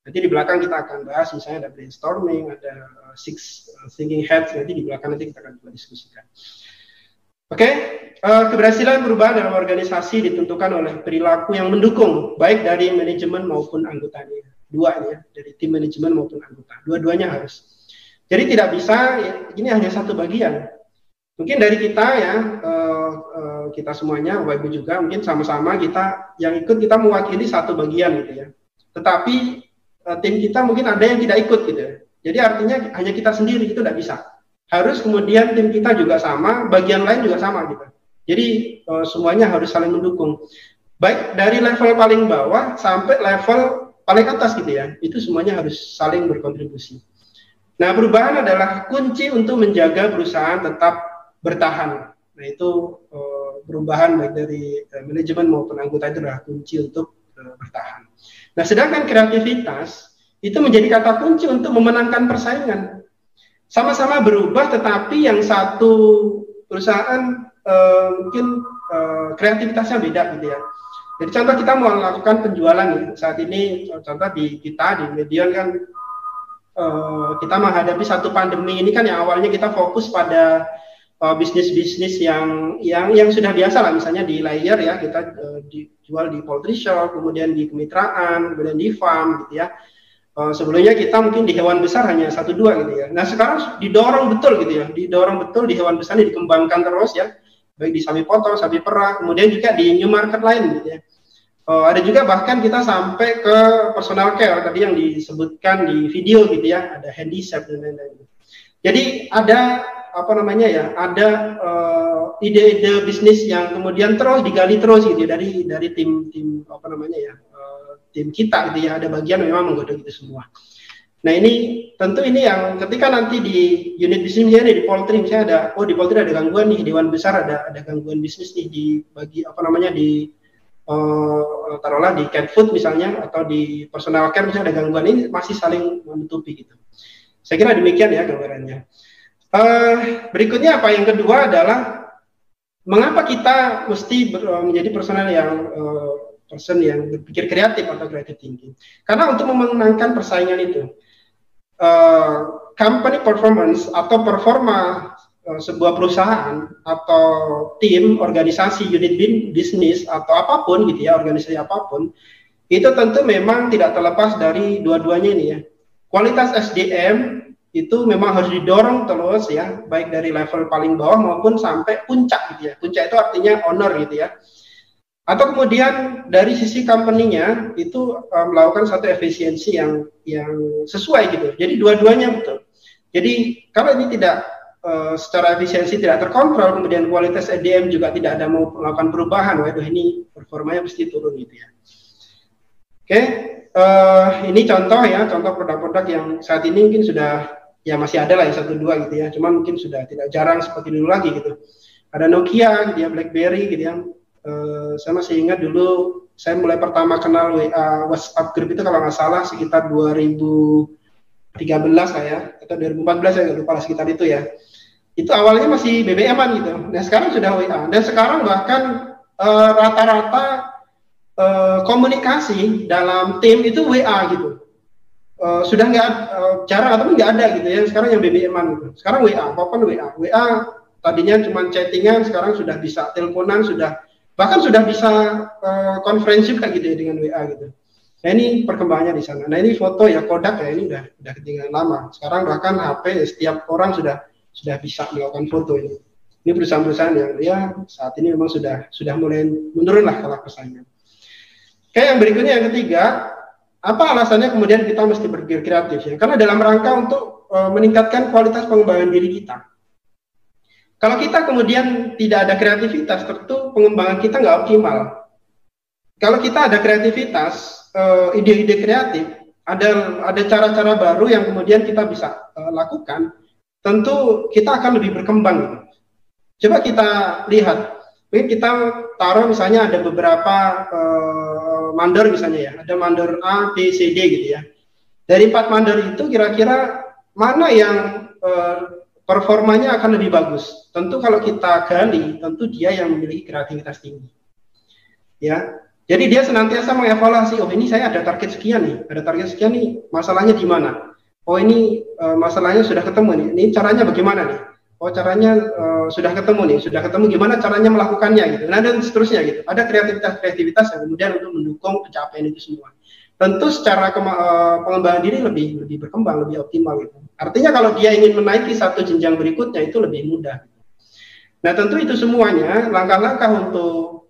Nanti di belakang kita akan bahas, misalnya ada brainstorming, ada six thinking heads, nanti di belakang nanti kita akan diskusikan. Oke, keberhasilan perubahan dalam organisasi ditentukan oleh perilaku yang mendukung, baik dari manajemen maupun anggotanya. dua ini ya, dari tim manajemen maupun anggota. Dua-duanya harus. Jadi tidak bisa ya, ini hanya satu bagian. Mungkin dari kita ya, kita semuanya, Bapak Ibu juga, mungkin sama-sama kita yang ikut kita mewakili satu bagian gitu ya. Tetapi tim kita mungkin ada yang tidak ikut gitu ya. Jadi artinya hanya kita sendiri itu tidak bisa. Harus kemudian tim kita juga sama, bagian lain juga sama gitu. Jadi semuanya harus saling mendukung. Baik dari level paling bawah sampai level paling atas gitu ya. Itu semuanya harus saling berkontribusi. Nah, perubahan adalah kunci untuk menjaga perusahaan tetap bertahan. Nah, itu perubahan baik dari manajemen maupun anggota itu adalah kunci untuk bertahan. Nah, sedangkan kreativitas itu menjadi kata kunci untuk memenangkan persaingan. Sama-sama berubah, tetapi yang satu perusahaan mungkin kreativitasnya beda gitu ya. Jadi contoh kita mau melakukan penjualan nih, saat ini contoh di kita di Medion kan kita menghadapi satu pandemi ini kan yang awalnya kita fokus pada bisnis-bisnis yang sudah biasa lah, misalnya di layer ya kita dijual di poultry shop, kemudian di kemitraan, kemudian di farm gitu ya. Sebelumnya kita mungkin di hewan besar hanya 1-2 gitu ya. Nah sekarang didorong betul gitu ya, didorong betul di hewan besar ini dikembangkan terus ya, baik di sapi potong, sapi perah, kemudian juga di new market lain gitu ya. Ada juga bahkan kita sampai ke personal care tadi yang disebutkan di video gitu ya, ada handy chef dan lain-lain. Jadi ada apa namanya ya, ada ide-ide bisnis yang kemudian terus digali terus gitu ya, dari tim apa namanya ya, tim kita gitu ya, ada bagian memang menggodok itu semua. Nah ini tentu ini yang ketika nanti di unit bisnis misalnya di poultry misalnya ada, oh di poultry ada gangguan nih, di hewan besar ada gangguan bisnis nih, di bagi apa namanya di taruhlah di cat food misalnya atau di personal care misalnya ada gangguan, ini masih saling menutupi gitu. Saya kira demikian ya gambarannya. Berikutnya apa yang kedua adalah mengapa kita mesti menjadi personal yang person yang berpikir kreatif atau creative thinking. Karena untuk memenangkan persaingan itu company performance atau performa sebuah perusahaan atau tim, organisasi, unit bisnis atau apapun gitu ya, organisasi apapun, itu tentu memang tidak terlepas dari dua-duanya ini ya. Kualitas SDM itu memang harus didorong terus ya, baik dari level paling bawah maupun sampai puncak gitu ya. Puncak itu artinya owner gitu ya. Atau kemudian dari sisi company-nya itu melakukan satu efisiensi yang sesuai gitu. Jadi dua-duanya betul. Jadi kalau ini tidak secara efisiensi tidak terkontrol, kemudian kualitas SDM juga tidak ada mau melakukan perubahan, waduh ini performanya pasti turun gitu ya. Oke, ini contoh ya, contoh produk-produk yang saat ini mungkin sudah ya masih ada lah yang 1-2 gitu ya, cuman mungkin sudah tidak jarang seperti dulu lagi gitu. Ada Nokia gitu ya, BlackBerry gitu ya. Saya masih ingat dulu saya mulai pertama kenal WA WhatsApp group itu kalau nggak salah sekitar 2013 lah ya, atau 2014 saya nggak lupa lah, sekitar itu ya. Itu awalnya masih BBM-an gitu. Nah sekarang sudah WA. Dan sekarang bahkan rata-rata komunikasi dalam tim itu WA gitu. Sudah nggak jarang atau nggak ada gitu ya. Sekarang yang BBM-an gitu. Sekarang WA, apapun WA. WA tadinya cuma chattingan, sekarang sudah bisa teleponan, bahkan sudah bisa konferensi juga gitu ya dengan WA gitu. Nah ini perkembangannya di sana. Nah ini foto ya Kodak ya, ini udah ketinggalan lama. Sekarang bahkan HP setiap orang sudah bisa melakukan foto ini. Ini perusahaan-perusahaan yang ya saat ini memang sudah mulai menurun lah kalau persaingan. Oke, yang berikutnya yang ketiga, apa alasannya kemudian kita mesti berpikir kreatif ya? Karena dalam rangka untuk meningkatkan kualitas pengembangan diri kita. Kalau kita kemudian tidak ada kreativitas, tentu pengembangan kita nggak optimal. Kalau kita ada kreativitas, ide-ide kreatif, ada cara-cara baru yang kemudian kita bisa lakukan, tentu kita akan lebih berkembang. Coba kita lihat, mungkin kita taruh misalnya ada beberapa mandor misalnya ya, ada mandor A, B, C, D gitu ya. Dari 4 mandor itu kira-kira mana yang performanya akan lebih bagus? Tentu kalau kita gali, tentu dia yang memiliki kreativitas tinggi. Ya, jadi dia senantiasa mengevaluasi, oh ini saya ada target sekian nih, masalahnya di mana? Oh ini masalahnya sudah ketemu nih, ini caranya bagaimana nih? Oh caranya sudah ketemu gimana caranya melakukannya gitu. Nah dan seterusnya gitu. Ada kreativitas yang kemudian untuk mendukung pencapaian itu semua. tentu secara pengembangan diri lebih berkembang, lebih optimal gitu. Artinya kalau dia ingin menaiki satu jenjang berikutnya itu lebih mudah. Nah tentu itu semuanya langkah-langkah untuk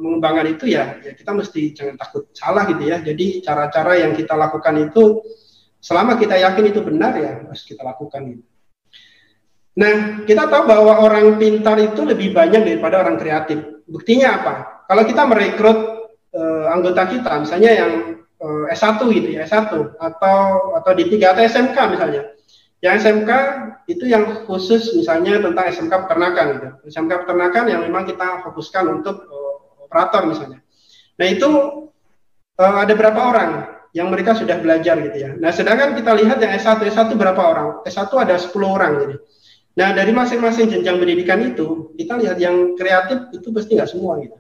mengembangkan itu ya kita mesti jangan takut salah gitu ya. Jadi cara-cara yang kita lakukan itu selama kita yakin itu benar ya harus kita lakukan gitu. Nah kita tahu bahwa orang pintar itu lebih banyak daripada orang kreatif. Buktinya apa? Kalau kita merekrut anggota kita misalnya yang S1 gitu ya, S1 atau D3 atau SMK misalnya. Yang SMK itu yang khusus misalnya tentang SMK peternakan gitu. SMK peternakan yang memang kita fokuskan untuk operator misalnya. Nah itu ada berapa orang yang mereka sudah belajar gitu ya. Nah sedangkan kita lihat yang S1 berapa orang? S1 ada 10 orang jadi. Nah dari masing-masing jenjang pendidikan itu kita lihat yang kreatif itu pasti nggak semua gitu.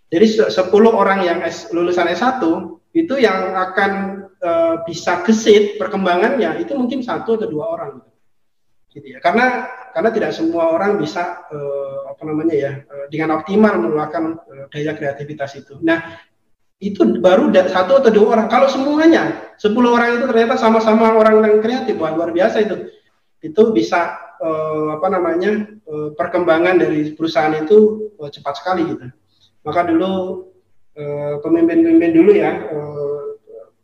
Jadi 10 orang yang lulusan S1 itu yang akan bisa gesit perkembangannya itu mungkin 1 atau 2 orang gitu ya. Karena tidak semua orang bisa dengan optimal mengeluarkan daya kreativitas itu. Nah itu baru 1 atau 2 orang. Kalau semuanya 10 orang itu ternyata sama-sama orang yang kreatif, wah luar biasa itu bisa perkembangan dari perusahaan itu cepat sekali gitu. Maka dulu pemimpin-pemimpin dulu ya,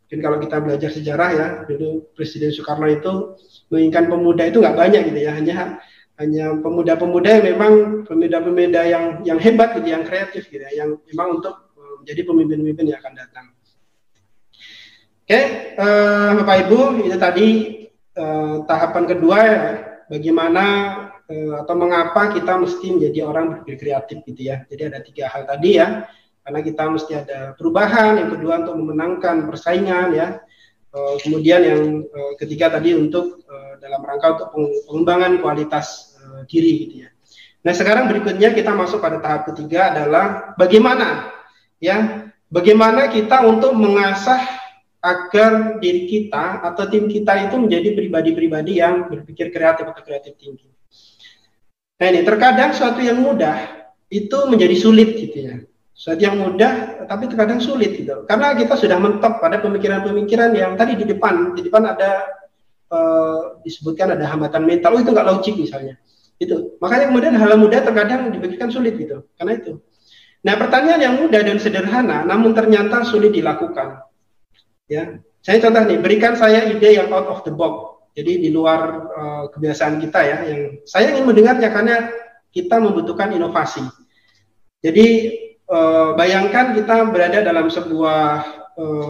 mungkin kalau kita belajar sejarah ya, dulu Presiden Soekarno itu menginginkan pemuda itu nggak banyak gitu ya, hanya pemuda-pemuda yang memang pemuda-pemuda yang hebat gitu, yang kreatif gitu ya, yang memang untuk menjadi pemimpin-pemimpin yang akan datang. Oke, Bapak Ibu, itu tadi tahapan kedua ya, bagaimana atau mengapa kita mesti menjadi orang berpikir kreatif gitu ya. Jadi ada 3 hal tadi ya. Karena kita mesti ada perubahan, yang kedua untuk memenangkan persaingan ya, kemudian yang ketiga tadi untuk dalam rangka untuk pengembangan kualitas diri gitu ya. Nah sekarang berikutnya kita masuk pada tahap ketiga adalah bagaimana kita untuk mengasah agar diri kita atau tim kita itu menjadi pribadi-pribadi yang berpikir kreatif atau kreatif thinking. Nah ini terkadang suatu yang mudah itu menjadi sulit gitu ya. Suatu yang mudah tapi terkadang sulit gitu. Karena kita sudah mentok pada pemikiran-pemikiran yang tadi di depan ada disebutkan ada hambatan mental. Oh itu nggak logik misalnya. Itu. Makanya kemudian hal mudah terkadang dipikirkan sulit gitu. Karena itu. Nah, pertanyaan yang mudah dan sederhana namun ternyata sulit dilakukan. Ya. Saya contoh nih, berikan saya ide yang out of the box. Jadi di luar kebiasaan kita ya, yang saya ingin mendengarnya karena kita membutuhkan inovasi. Jadi bayangkan kita berada dalam sebuah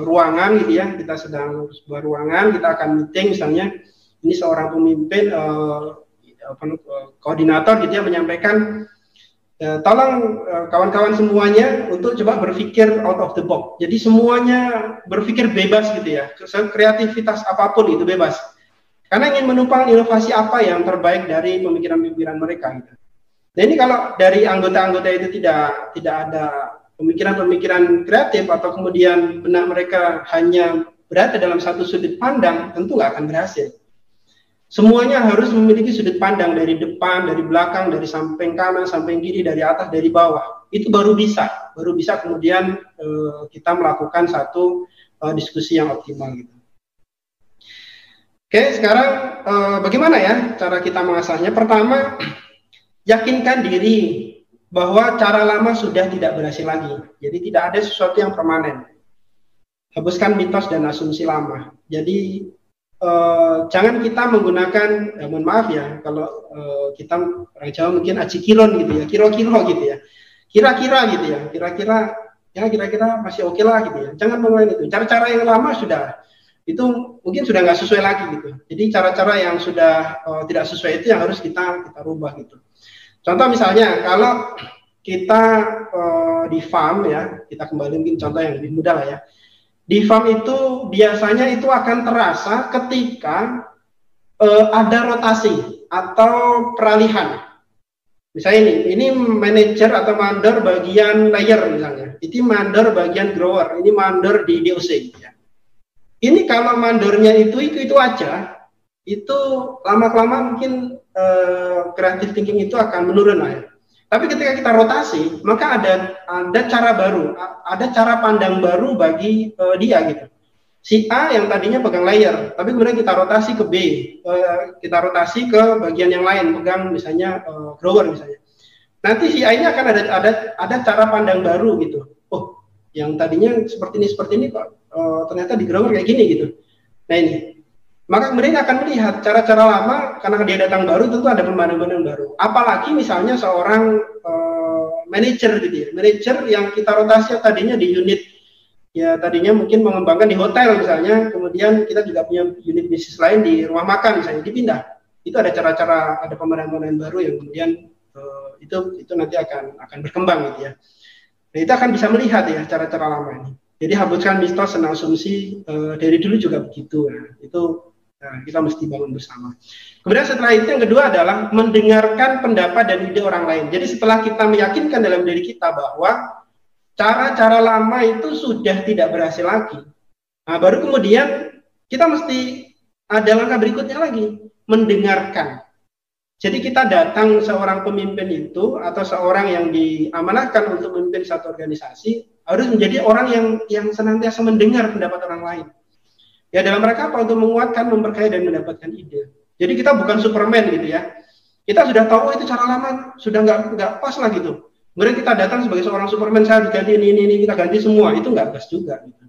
ruangan gitu ya, kita sedang sebuah ruangan, kita akan meeting misalnya, ini seorang pemimpin koordinator gitu ya menyampaikan, tolong kawan-kawan semuanya untuk coba berpikir out of the box. Jadi semuanya berpikir bebas gitu ya, kreativitas apapun itu bebas. Karena ingin menumpang inovasi apa yang terbaik dari pemikiran-pemikiran mereka gitu. Nah ini kalau dari anggota-anggota itu tidak ada pemikiran-pemikiran kreatif atau kemudian benak mereka hanya berada dalam satu sudut pandang, tentu nggak akan berhasil. Semuanya harus memiliki sudut pandang dari depan, dari belakang, dari samping kanan, samping kiri, dari atas, dari bawah. Itu baru bisa kemudian kita melakukan satu diskusi yang optimal gitu. Oke, sekarang bagaimana ya cara kita mengasahnya? Pertama, yakinkan diri bahwa cara lama sudah tidak berhasil lagi. Jadi tidak ada sesuatu yang permanen. Hapuskan mitos dan asumsi lama. Jadi jangan kita menggunakan, mohon maaf ya, kalau kita orang Jawa mungkin aji kilon gitu ya, kira-kira gitu ya, kira-kira gitu ya, kira-kira masih oke lah gitu ya. Jangan menggunakan itu. Cara-cara yang lama sudah, itu mungkin sudah nggak sesuai lagi gitu. Jadi cara-cara yang sudah tidak sesuai itu yang harus kita rubah gitu. Contoh misalnya kalau kita di farm ya, kita kembali mungkin contoh yang lebih mudah lah ya. Di farm itu biasanya itu akan terasa ketika ada rotasi atau peralihan. Misalnya ini manajer atau mandor bagian layer misalnya, ini mandor bagian grower, ini mandor di DOC ya. Ini kalau mandornya itu aja, itu lama-kelamaan mungkin creative thinking itu akan menurun lah ya. Tapi ketika kita rotasi, maka ada cara baru, ada cara pandang baru bagi dia gitu. si A yang tadinya pegang layer, tapi kemudian kita rotasi ke B, kita rotasi ke bagian yang lain, pegang misalnya grower misalnya. Nanti si A ini akan ada cara pandang baru gitu. Oh, yang tadinya seperti ini kok ternyata di grower kayak gini gitu. Nah ini, maka kemudian akan melihat cara-cara lama karena dia datang baru tentu ada pemandangan baru. Apalagi misalnya seorang manajer gitu ya, manajer yang kita rotasi tadinya di unit ya tadinya mungkin mengembangkan di hotel misalnya, kemudian kita juga punya unit bisnis lain di rumah makan misalnya, dipindah. Itu ada cara-cara, ada pemandangan baru yang kemudian itu nanti akan berkembang gitu ya. Nah, itu akan bisa melihat ya cara-cara lama ini. Jadi hapuskan mitos dan asumsi dari dulu juga begitu. Nah, itu kita mesti bangun bersama. Kemudian setelah itu yang kedua adalah mendengarkan pendapat dan ide orang lain. Jadi setelah kita meyakinkan dalam diri kita bahwa cara-cara lama itu sudah tidak berhasil lagi, nah, baru kemudian kita mesti ada langkah berikutnya lagi, mendengarkan. Jadi kita datang seorang pemimpin itu atau seorang yang diamanahkan untuk memimpin satu organisasi harus menjadi orang yang senantiasa mendengar pendapat orang lain. Ya dalam rangka apa? Untuk menguatkan, memperkaya dan mendapatkan ide. Jadi kita bukan Superman gitu ya. Kita sudah tahu itu cara lama sudah nggak pas lah gitu. Kemudian kita datang sebagai seorang Superman, saya harus ganti ini kita ganti semua, itu nggak pas juga. Gitu.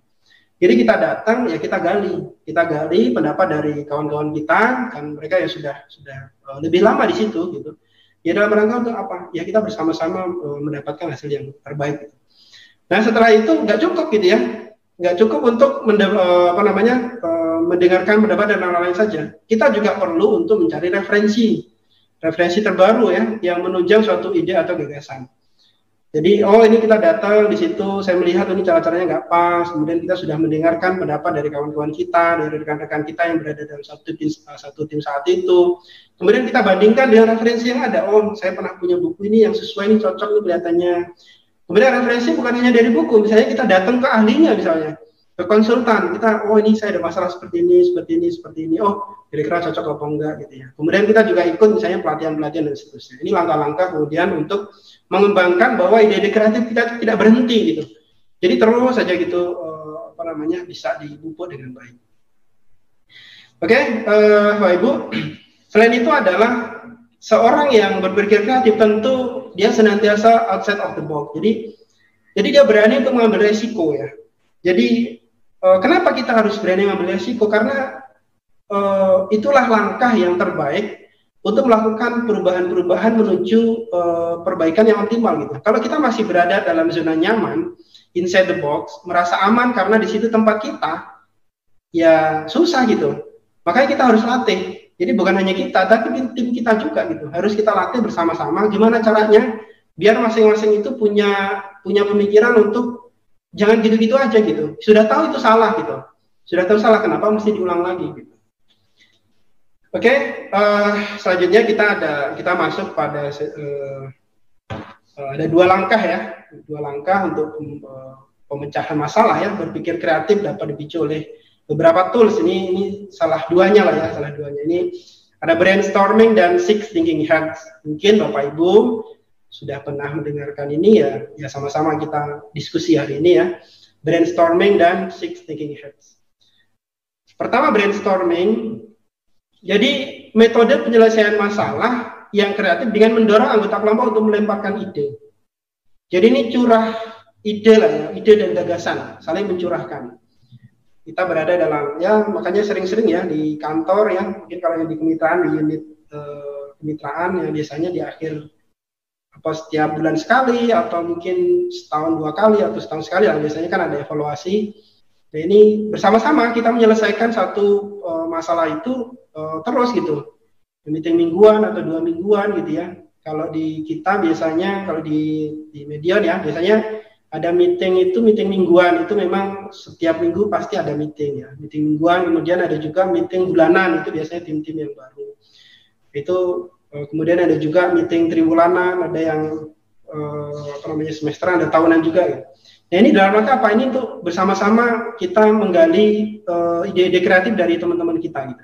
Jadi kita datang ya kita gali pendapat dari kawan-kawan kita, kan mereka yang sudah lebih lama di situ gitu. Ya dalam rangka untuk apa? Ya kita bersama-sama mendapatkan hasil yang terbaik. Gitu. Nah setelah itu nggak cukup gitu ya, nggak cukup untuk mendengarkan pendapat dari orang lain saja. Kita juga perlu untuk mencari referensi terbaru ya, yang menunjang suatu ide atau gagasan. Jadi, ini kita datang di situ, saya melihat ini cara-caranya nggak pas, kemudian kita sudah mendengarkan pendapat dari kawan-kawan kita, dari rekan-rekan kita yang berada dalam satu tim saat itu. Kemudian kita bandingkan dengan referensi yang ada. Oh, saya pernah punya buku ini yang sesuai, ini cocok nih kelihatannya. Kemudian referensi bukan hanya dari buku, misalnya kita datang ke ahlinya misalnya, ke konsultan, kita, ini saya ada masalah seperti ini, kira-kira cocok apa enggak gitu ya. Kemudian kita juga ikut misalnya pelatihan-pelatihan dan seterusnya. Ini langkah-langkah kemudian untuk mengembangkan bahwa ide-ide kreatif kita tidak berhenti gitu. Jadi terus saja gitu bisa dipupuk dengan baik. Oke, Bapak Ibu, selain itu adalah seorang yang berpikir kreatif tentu dia senantiasa outside of the box. Jadi dia berani untuk mengambil resiko ya. Jadi kenapa kita harus berani mengambil resiko? Karena itulah langkah yang terbaik untuk melakukan perubahan-perubahan menuju perbaikan yang optimal gitu. Kalau kita masih berada dalam zona nyaman, inside the box, merasa aman karena di situ tempat kita, ya susah gitu. Makanya kita harus latih. Jadi bukan hanya kita, tapi tim kita juga gitu. Harus kita latih bersama-sama. Gimana caranya biar masing-masing itu punya pemikiran untuk jangan gitu-gitu aja gitu. Sudah tahu itu salah gitu. Sudah tahu salah, kenapa mesti diulang lagi gitu. Oke, selanjutnya kita masuk pada ada dua langkah untuk pemecahan masalah ya. Berpikir kreatif dapat dipicu oleh beberapa tools. Ini salah duanya. Ini ada brainstorming dan six thinking heads. Mungkin Bapak Ibu sudah pernah mendengarkan ini ya sama-sama kita diskusi hari ini ya. Brainstorming dan six thinking heads. Pertama brainstorming. Jadi metode penyelesaian masalah yang kreatif dengan mendorong anggota kelompok untuk melemparkan ide. Jadi ini curah ide lah ya, ide dan gagasan, saling mencurahkan. Kita berada dalam makanya sering-sering ya di kantor ya, mungkin kalau yang di kemitraan di unit kemitraan yang biasanya di akhir setiap bulan sekali atau mungkin setahun 2 kali atau setahun sekali lah biasanya kan ada evaluasi. Nah ini bersama-sama kita menyelesaikan satu masalah itu terus gitu, meeting mingguan atau 2 mingguan gitu ya. Kalau di kita biasanya kalau di Medion ya biasanya ada meeting mingguan, itu memang setiap minggu pasti ada meeting ya, meeting mingguan. Kemudian ada juga meeting bulanan, itu biasanya tim-tim yang baru. Itu kemudian ada juga meeting triwulanan, ada yang semesteran, ada tahunan juga ya. Nah ini dalam rangka apa? Ini untuk bersama-sama kita menggali ide-ide kreatif dari teman-teman kita gitu.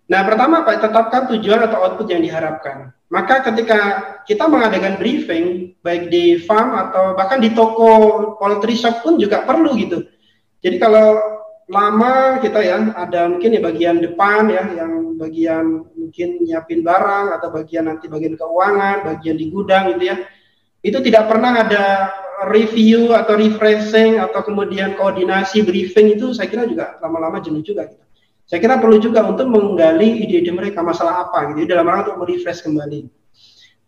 Nah pertama apa? Tetapkan tujuan atau output yang diharapkan. Maka ketika kita mengadakan briefing, baik di farm atau bahkan di toko poultry shop pun juga perlu gitu. Jadi kalau lama kita ya, ada mungkin ya bagian depan ya, yang bagian mungkin nyiapin barang atau bagian nanti bagian keuangan, bagian di gudang gitu ya. Itu tidak pernah ada review atau refreshing atau kemudian koordinasi briefing, itu saya kira juga lama-lama jenuh juga gitu. Saya kira perlu juga untuk menggali ide-ide mereka masalah apa gitu dalam rangka untuk merefresh kembali.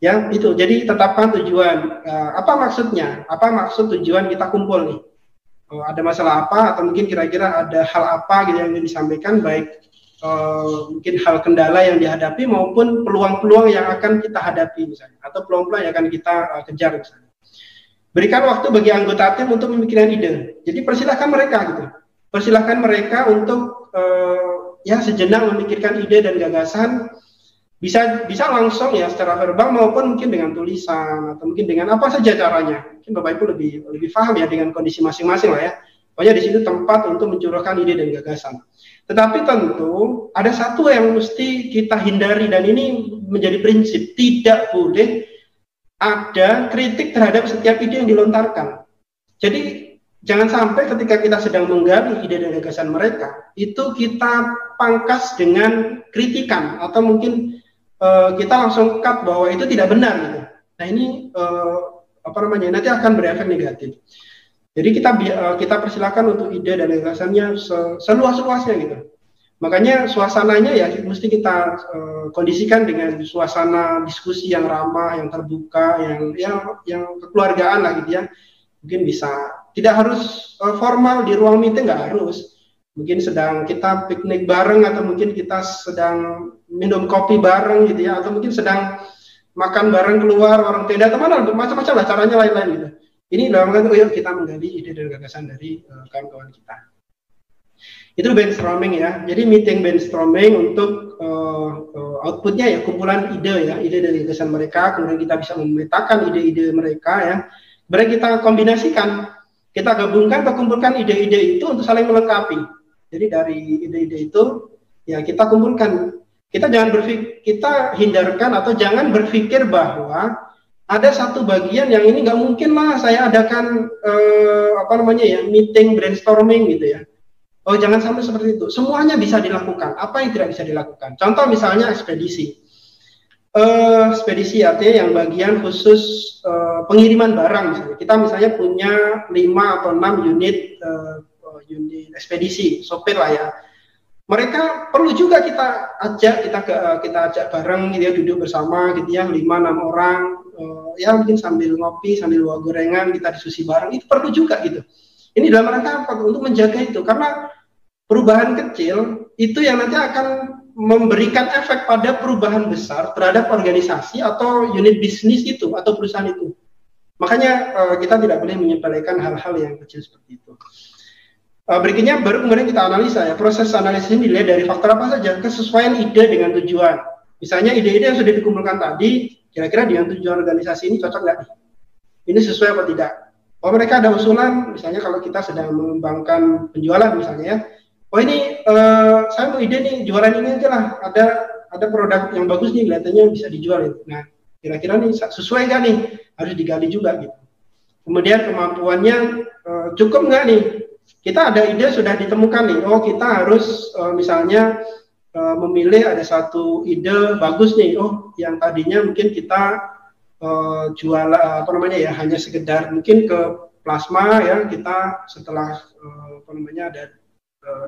Ya, itu. Jadi tetapkan tujuan. Apa maksudnya? Apa maksud tujuan kita kumpul nih? Ada masalah apa atau mungkin kira-kira ada hal apa gitu yang ingin disampaikan, baik mungkin hal kendala yang dihadapi maupun peluang-peluang yang akan kita hadapi misalnya, atau peluang-peluang yang akan kita kejar misalnya. Berikan waktu bagi anggota tim untuk memikirkan ide. Jadi persilahkan mereka gitu. Persilahkan mereka untuk ya sejenak memikirkan ide dan gagasan. Bisa langsung ya secara verbal maupun mungkin dengan tulisan atau mungkin dengan apa saja caranya. Mungkin Bapak Ibu lebih paham ya dengan kondisi masing-masing lah ya. Pokoknya di situ tempat untuk mencurahkan ide dan gagasan. Tetapi tentu ada satu yang mesti kita hindari, dan ini menjadi prinsip, tidak boleh ada kritik terhadap setiap ide yang dilontarkan. Jadi jangan sampai ketika kita sedang menggali ide dan gagasan mereka, itu kita pangkas dengan kritikan atau mungkin kita langsung cut bahwa itu tidak benar gitu. Nah ini nanti akan berefek negatif. Jadi kita persilakan untuk ide dan gagasannya seluas-luasnya gitu. Makanya suasananya ya mesti kita kondisikan dengan suasana diskusi yang ramah, yang terbuka, yang kekeluargaan lah gitu ya. Mungkin bisa tidak harus formal di ruang meeting, nggak harus. Mungkin sedang kita piknik bareng atau mungkin kita sedang minum kopi bareng gitu ya, atau mungkin sedang makan bareng keluar warung tenda atau mana, macam-macam lah caranya lain-lain gitu. Ini dalam rangka yuk kita menggali ide dan gagasan dari kawan-kawan kita. Itu brainstorming ya. Jadi meeting brainstorming untuk outputnya ya kumpulan ide ya, ide dari gagasan mereka, kemudian kita bisa memetakan ide-ide mereka ya. Kemudian kita kombinasikan, kita gabungkan atau kumpulkan ide-ide itu untuk saling melengkapi. Jadi dari ide-ide itu ya kita kumpulkan. Kita hindarkan atau jangan berpikir bahwa ada satu bagian yang ini nggak mungkin lah saya adakan meeting brainstorming gitu ya. Oh jangan sampai seperti itu. Semuanya bisa dilakukan. Apa yang tidak bisa dilakukan? Contoh misalnya ekspedisi. Ekspedisi artinya yang bagian khusus pengiriman barang misalnya. Kita misalnya punya 5 atau 6 unit ekspedisi, sopir lah ya. Mereka perlu juga kita ajak bareng gitu ya, duduk bersama gitu ya, 5-6 orang ya mungkin sambil ngopi, sambil bawa gorengan, kita diskusi bareng, itu perlu juga gitu. Ini dalam rangka apa? Untuk menjaga itu, karena perubahan kecil itu yang nanti akan memberikan efek pada perubahan besar terhadap organisasi atau unit bisnis itu atau perusahaan itu. Makanya kita tidak boleh menyepelekan hal-hal yang kecil seperti itu. Berikutnya baru kemudian kita analisa ya. Proses analisis ini dilihat dari faktor apa saja, kesesuaian ide dengan tujuan. Misalnya ide-ide yang sudah dikumpulkan tadi, kira-kira dengan tujuan organisasi ini cocok nggak nih? Ini sesuai apa tidak? Oh mereka ada usulan, misalnya kalau kita sedang mengembangkan penjualan misalnya ya. Oh ini saya mau ide nih, jualan ini aja lah. Ada produk yang bagus nih, kelihatannya bisa dijual itu. Nah kira-kira nih sesuai nggak nih? Harus digali juga gitu. Kemudian kemampuannya cukup nggak nih? Kita ada ide sudah ditemukan nih, oh kita harus misalnya memilih ada satu ide bagus nih, oh yang tadinya mungkin kita jual hanya sekedar mungkin ke plasma ya, kita setelah ada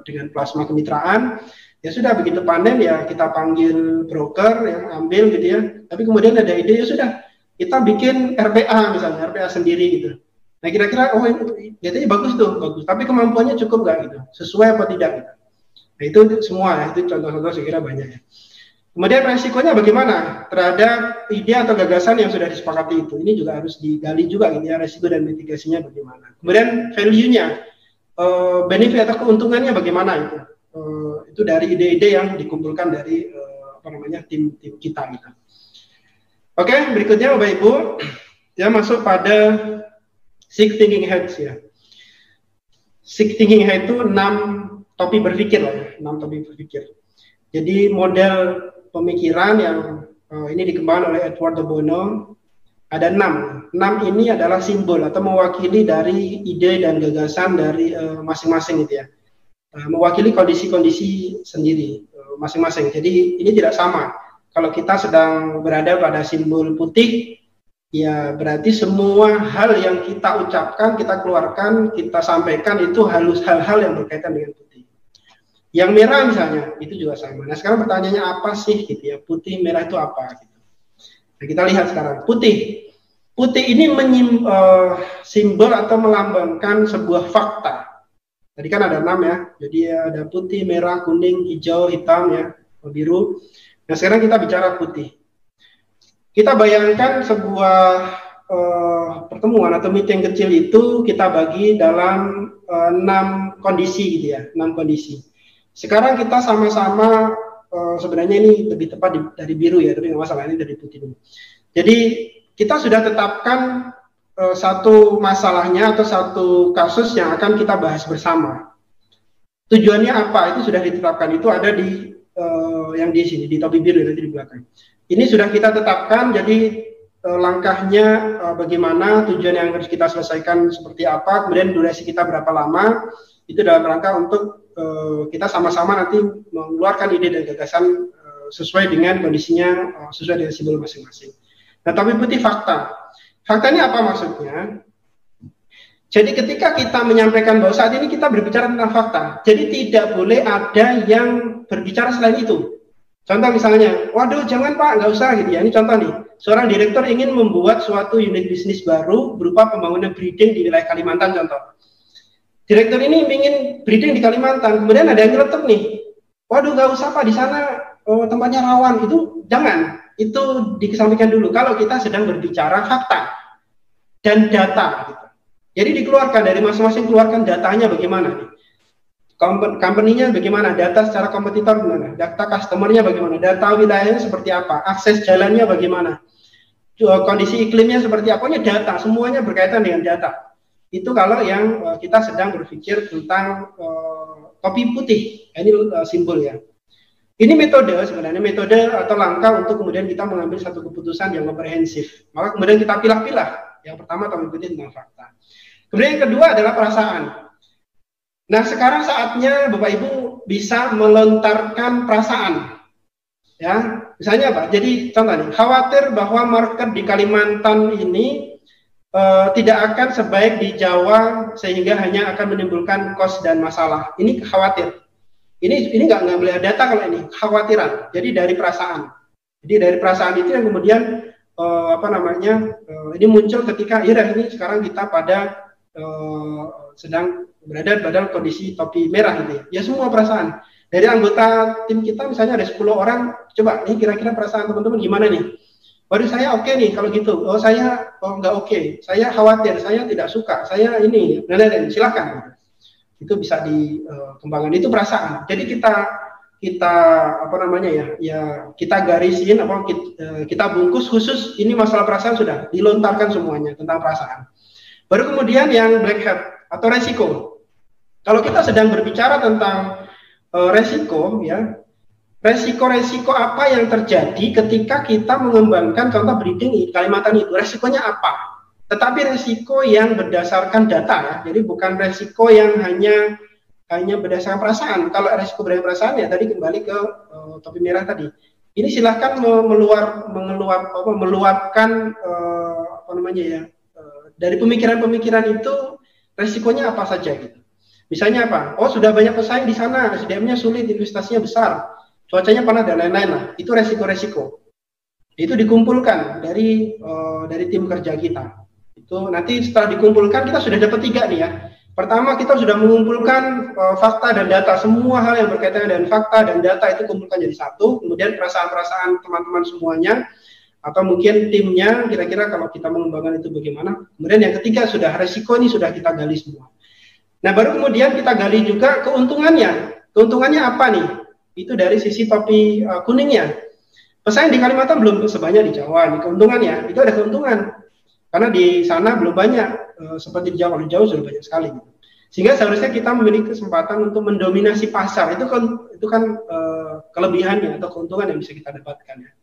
dengan plasma kemitraan ya sudah begitu panen ya kita panggil broker yang ambil gitu ya, tapi kemudian ada ide ya sudah kita bikin RPA misalnya, RPA sendiri gitu. Nah kira-kira oh ini bagus tuh, bagus. Tapi kemampuannya cukup nggak gitu? Sesuai apa tidak gitu? Nah itu semua ya, itu contoh-contoh saya kira banyak ya. Kemudian resikonya bagaimana terhadap ide atau gagasan yang sudah disepakati itu? Ini juga harus digali juga gitu ya, resiko dan mitigasinya bagaimana. Kemudian value-nya, benefit atau keuntungannya bagaimana itu? Itu dari ide-ide yang dikumpulkan dari tim kita gitu. Oke, berikutnya Bapak Ibu, ya masuk pada Six Thinking Heads ya. Six Thinking Head itu 6 topik berpikir lah ya, 6 topik berpikir. Jadi model pemikiran yang ini dikembangkan oleh Edward de Bono ada 6. 6 ini adalah simbol atau mewakili dari ide dan gagasan dari masing-masing gitu ya. mewakili kondisi-kondisi sendiri masing-masing. Jadi ini tidak sama. Kalau kita sedang berada pada simbol putih, ya berarti semua hal yang kita ucapkan, kita keluarkan, kita sampaikan itu hal-hal yang berkaitan dengan putih. Yang merah misalnya, itu juga sama. Nah sekarang pertanyaannya apa sih gitu ya, putih merah itu apa? Gitu. Nah, kita lihat sekarang, putih. Putih ini simbol atau melambangkan sebuah fakta. Tadi kan ada 6 ya, jadi ada putih, merah, kuning, hijau, hitam ya, biru. Nah sekarang kita bicara putih. Kita bayangkan sebuah pertemuan atau meeting kecil itu kita bagi dalam 6 kondisi gitu ya, 6 kondisi. Sekarang kita sama-sama sebenarnya ini lebih tepat dari biru ya, tapi nggak masalah, ini dari putih dulu. Jadi kita sudah tetapkan satu masalahnya atau satu kasus yang akan kita bahas bersama. Tujuannya apa? Itu sudah ditetapkan. Itu ada di yang di sini, di topi biru nanti di belakang. Ini sudah kita tetapkan. Jadi langkahnya bagaimana, tujuan yang harus kita selesaikan seperti apa, kemudian durasi kita berapa lama. Itu dalam rangka untuk kita sama-sama nanti mengeluarkan ide dan gagasan sesuai dengan kondisinya, sesuai dengan simbol masing-masing. Nah, tapi putih fakta. Fakta ini apa maksudnya? Jadi ketika kita menyampaikan bahwa saat ini kita berbicara tentang fakta, jadi tidak boleh ada yang berbicara selain itu. Contoh misalnya, waduh jangan Pak, nggak usah gitu ya. Ini contoh nih, seorang direktur ingin membuat suatu unit bisnis baru berupa pembangunan breeding di wilayah Kalimantan contoh. Direktur ini ingin breeding di Kalimantan, kemudian ada yang nyeletuk nih, waduh nggak usah Pak, di sana tempatnya rawan, itu jangan. Itu dikesampingkan dulu kalau kita sedang berbicara fakta dan data gitu. Jadi dikeluarkan dari masing-masing, keluarkan datanya bagaimana nih, company-nya bagaimana, data secara kompetitor bagaimana, data customer-nya bagaimana, data wilayahnya seperti apa, akses jalannya bagaimana, kondisi iklimnya seperti apa, pokoknya data, semuanya berkaitan dengan data. Itu kalau yang kita sedang berpikir tentang topi putih, ini simbol ya. Ini metode sebenarnya, metode atau langkah untuk kemudian kita mengambil satu keputusan yang komprehensif. Maka kemudian kita pilah-pilah. Yang pertama topi putih tentang fakta. Kemudian yang kedua adalah perasaan. Nah sekarang saatnya Bapak Ibu bisa melontarkan perasaan. Ya, misalnya apa? Jadi contoh nih, khawatir bahwa market di Kalimantan ini tidak akan sebaik di Jawa sehingga hanya akan menimbulkan cost dan masalah. Ini khawatir. Ini nggak boleh data kalau ini khawatiran. Jadi dari perasaan. Jadi dari perasaan itu yang kemudian ini muncul ketika ini sekarang kita pada sedang berada pada kondisi topi merah gitu ya. Ya semua perasaan. Dari anggota tim kita misalnya ada 10 orang, coba ini kira-kira perasaan teman-teman gimana nih? Waduh saya oke nih kalau gitu. Oh saya nggak oke. Saya khawatir, saya tidak suka. Saya ini, silakan. Itu bisa dikembangkan, itu perasaan. Jadi kita kita garisin kita bungkus khusus ini masalah perasaan, sudah dilontarkan semuanya tentang perasaan. Baru kemudian yang black hat atau resiko. Kalau kita sedang berbicara tentang resiko ya, resiko apa yang terjadi ketika kita mengembangkan contoh breeding di Kalimantan itu, resikonya apa? Tetapi resiko yang berdasarkan data ya, jadi bukan resiko yang hanya berdasarkan perasaan. Kalau resiko berdasarkan perasaan ya tadi kembali ke topi merah tadi. Ini silahkan meluapkan dari pemikiran-pemikiran itu resikonya apa saja gitu. Misalnya apa? Oh sudah banyak pesaing di sana, SDM-nya sulit, investasinya besar, cuacanya panas dan lain-lain lah. Itu resiko-resiko. Itu dikumpulkan dari tim kerja kita. Itu nanti setelah dikumpulkan kita sudah dapat 3 nih ya. Pertama kita sudah mengumpulkan fakta dan data, semua hal yang berkaitan dengan fakta dan data itu kumpulkan jadi satu. Kemudian perasaan-perasaan teman-teman semuanya atau mungkin timnya kira-kira kalau kita mengembangkan itu bagaimana. Kemudian yang ketiga sudah resiko, ini sudah kita gali semua. Nah baru kemudian kita gali juga keuntungannya. Keuntungannya apa nih? Itu dari sisi topi kuningnya. Pesaing di Kalimantan belum sebanyak di Jawa. Nih keuntungannya, itu ada keuntungan. Karena di sana belum banyak, seperti di Jawa, di Jawa sudah banyak sekali. Sehingga seharusnya kita memiliki kesempatan untuk mendominasi pasar. Itu kan kelebihannya atau keuntungan yang bisa kita dapatkan. Ya.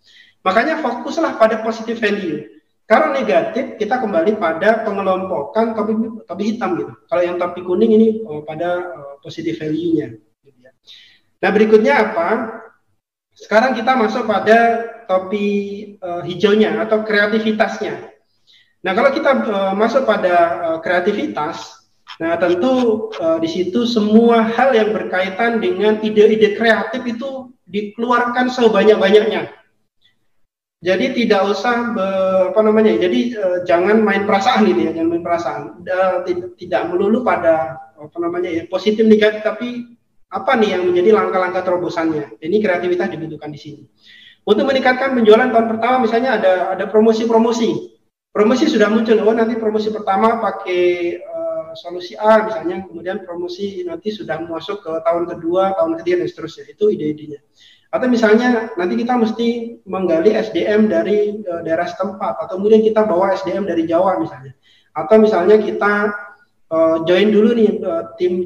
Makanya fokuslah pada positive value. Kalau negatif, kita kembali pada pengelompokan topi hitam gitu. Kalau yang topi kuning ini pada positive value-nya. Gitu ya. Nah, berikutnya apa? Sekarang kita masuk pada topi hijaunya atau kreativitasnya. Nah, kalau kita masuk pada kreativitas, nah tentu di situ semua hal yang berkaitan dengan ide-ide kreatif itu dikeluarkan sebanyak-banyaknya. Jadi tidak usah jadi jangan main perasaan gitu ya, jangan main perasaan. Tidak melulu pada positif negatif, tapi apa nih yang menjadi langkah-langkah terobosannya. Ini kreativitas dibutuhkan di sini. Untuk meningkatkan penjualan tahun pertama misalnya ada promosi-promosi. Promosi sudah muncul, nanti promosi pertama pakai solusi A misalnya, kemudian promosi nanti sudah masuk ke tahun kedua, tahun ketiga dan seterusnya. Itu ide-idenya. Atau misalnya nanti kita mesti menggali SDM dari daerah setempat, atau kemudian kita bawa SDM dari Jawa misalnya. Atau misalnya kita join dulu nih tim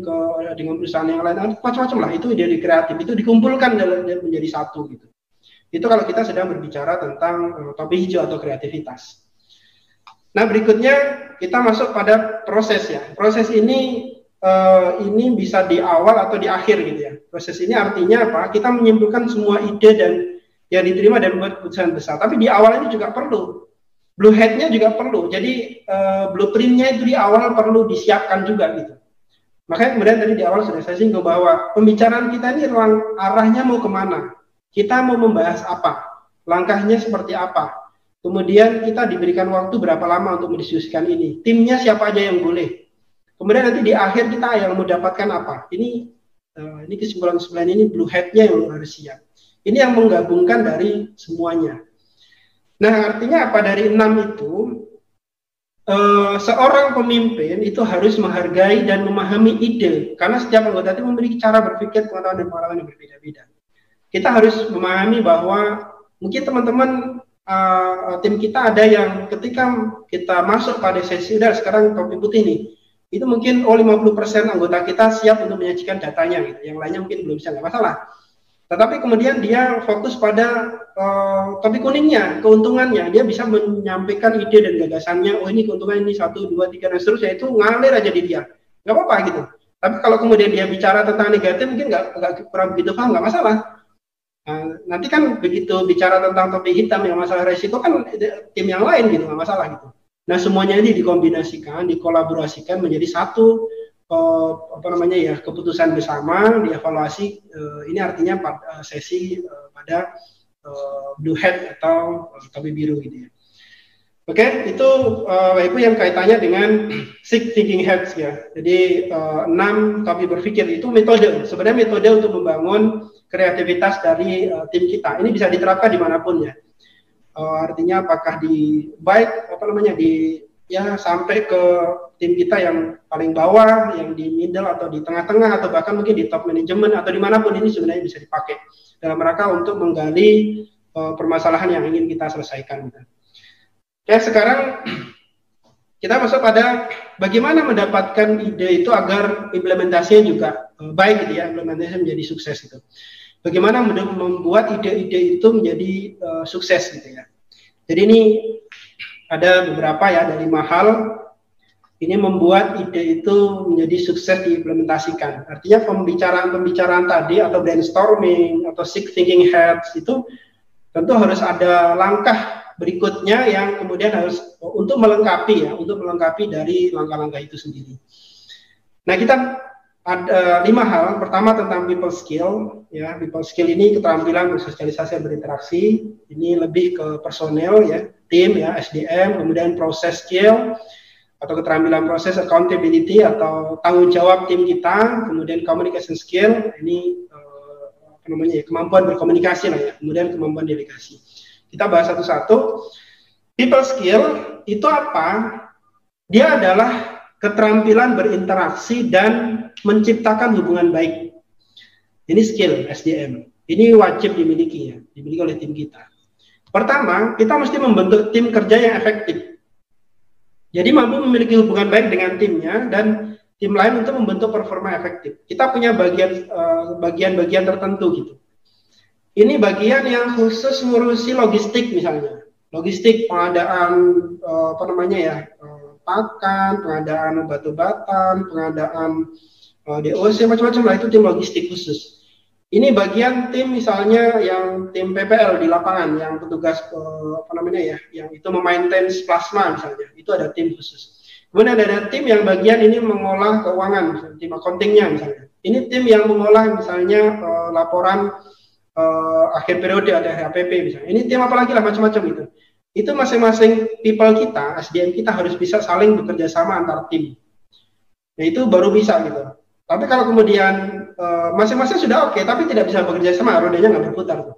dengan perusahaan yang lain, macam-macam lah. Itu ide kreatif, itu dikumpulkan menjadi satu gitu. Itu kalau kita sedang berbicara tentang topi hijau atau kreativitas. Nah, berikutnya kita masuk pada proses ya. Proses ini bisa di awal atau di akhir gitu ya. Proses ini artinya apa? Kita menyimpulkan semua ide dan yang diterima dan membuat keputusan besar. Tapi di awal ini juga perlu. Blue hat-nya juga perlu. Jadi blueprint-nya itu di awal perlu disiapkan juga gitu. Makanya kemudian tadi di awal sudah saya singgung bahwa pembicaraan kita ini arahnya mau kemana? Kita mau membahas apa? Langkahnya seperti apa? Kemudian kita diberikan waktu berapa lama untuk mendiskusikan ini? Timnya siapa aja yang boleh? Kemudian nanti di akhir kita yang mendapatkan apa? Ini kesimpulan-kesimpulan ini blue hat-nya yang harus siap. Ini yang menggabungkan dari semuanya. Nah, artinya apa? Dari 6 itu, seorang pemimpin itu harus menghargai dan memahami ide. Karena setiap anggota tim memiliki cara berpikir, pengetahuan dan pengalaman yang berbeda-beda. Kita harus memahami bahwa mungkin teman-teman tim kita ada yang ketika kita masuk pada sesi, udah sekarang topi putih nih, itu mungkin 50% anggota kita siap untuk menyajikan datanya gitu. Yang lainnya mungkin belum bisa, nggak masalah. Tetapi kemudian dia fokus pada topi kuningnya, keuntungannya. Dia bisa menyampaikan ide dan gagasannya, oh ini keuntungan ini 1, 2, 3 dan seterusnya, itu ngalir aja di dia. Nggak apa-apa gitu. Tapi kalau kemudian dia bicara tentang negatif mungkin nggak kurang begitu paham, nggak masalah. Nanti kan begitu bicara tentang topi hitam yang masalah resiko kan tim yang lain gitu, nggak masalah gitu. Nah, semuanya ini dikombinasikan, dikolaborasikan menjadi satu keputusan bersama, dievaluasi. Ini artinya sesi pada blue hat atau topi biru gitu ya. Oke, itu Ibu yang kaitannya dengan six thinking hats ya. Jadi 6 topi berpikir itu metode. Sebenarnya metode untuk membangun kreativitas dari tim kita. Ini bisa diterapkan dimanapun ya. Artinya apakah sampai ke tim kita yang paling bawah, yang di middle atau di tengah-tengah, atau bahkan mungkin di top manajemen atau dimanapun, ini sebenarnya bisa dipakai dalam rangka untuk menggali permasalahan yang ingin kita selesaikan. Ya, sekarang kita masuk pada bagaimana mendapatkan ide itu agar implementasinya juga baik gitu ya, implementasinya menjadi sukses gitu. Bagaimana membuat ide-ide itu menjadi sukses gitu ya. Jadi ini ada beberapa ya, dari 5 hal ini membuat ide itu menjadi sukses diimplementasikan. Artinya pembicaraan tadi atau brainstorming atau six thinking hats itu tentu harus ada langkah berikutnya yang kemudian harus untuk melengkapi dari langkah-langkah itu sendiri. Nah, kita ada 5 hal. Pertama tentang people skill ya. People skill ini keterampilan bersosialisasi dan berinteraksi. Ini lebih ke personel ya, tim ya, SDM, kemudian proses skill atau keterampilan proses, accountability atau tanggung jawab tim kita, kemudian communication skill, ini kemampuan berkomunikasi lah ya, kemudian kemampuan delegasi. Kita bahas satu-satu. People skill itu apa? Dia adalah keterampilan berinteraksi dan menciptakan hubungan baik. Ini skill SDM. Ini wajib dimiliki oleh tim kita. Pertama, kita mesti membentuk tim kerja yang efektif. Jadi mampu memiliki hubungan baik dengan timnya dan tim lain untuk membentuk performa efektif. Kita punya bagian-bagian tertentu gitu. Ini bagian yang khusus ngurusi logistik misalnya. logistik, pengadaan apa namanya ya, pakan, pengadaan obat-obatan, pengadaan DOC, macam-macam lah, itu tim logistik khusus. Ini bagian tim misalnya yang tim PPL di lapangan, yang petugas apa namanya ya, yang itu memaintain plasma misalnya, itu ada tim khusus. Kemudian ada tim yang bagian ini mengolah keuangan, misalnya, tim accountingnya misalnya. Ini tim yang mengolah misalnya laporan akhir periode, ada HPP misalnya. Ini tim apa lagi lah, macam-macam itu. Itu masing-masing people kita, SDM kita harus bisa saling bekerja sama antar tim. Nah itu baru bisa gitu. Tapi kalau kemudian masing-masing sudah oke, tapi tidak bisa bekerja sama, rodanya nggak berputar tuh.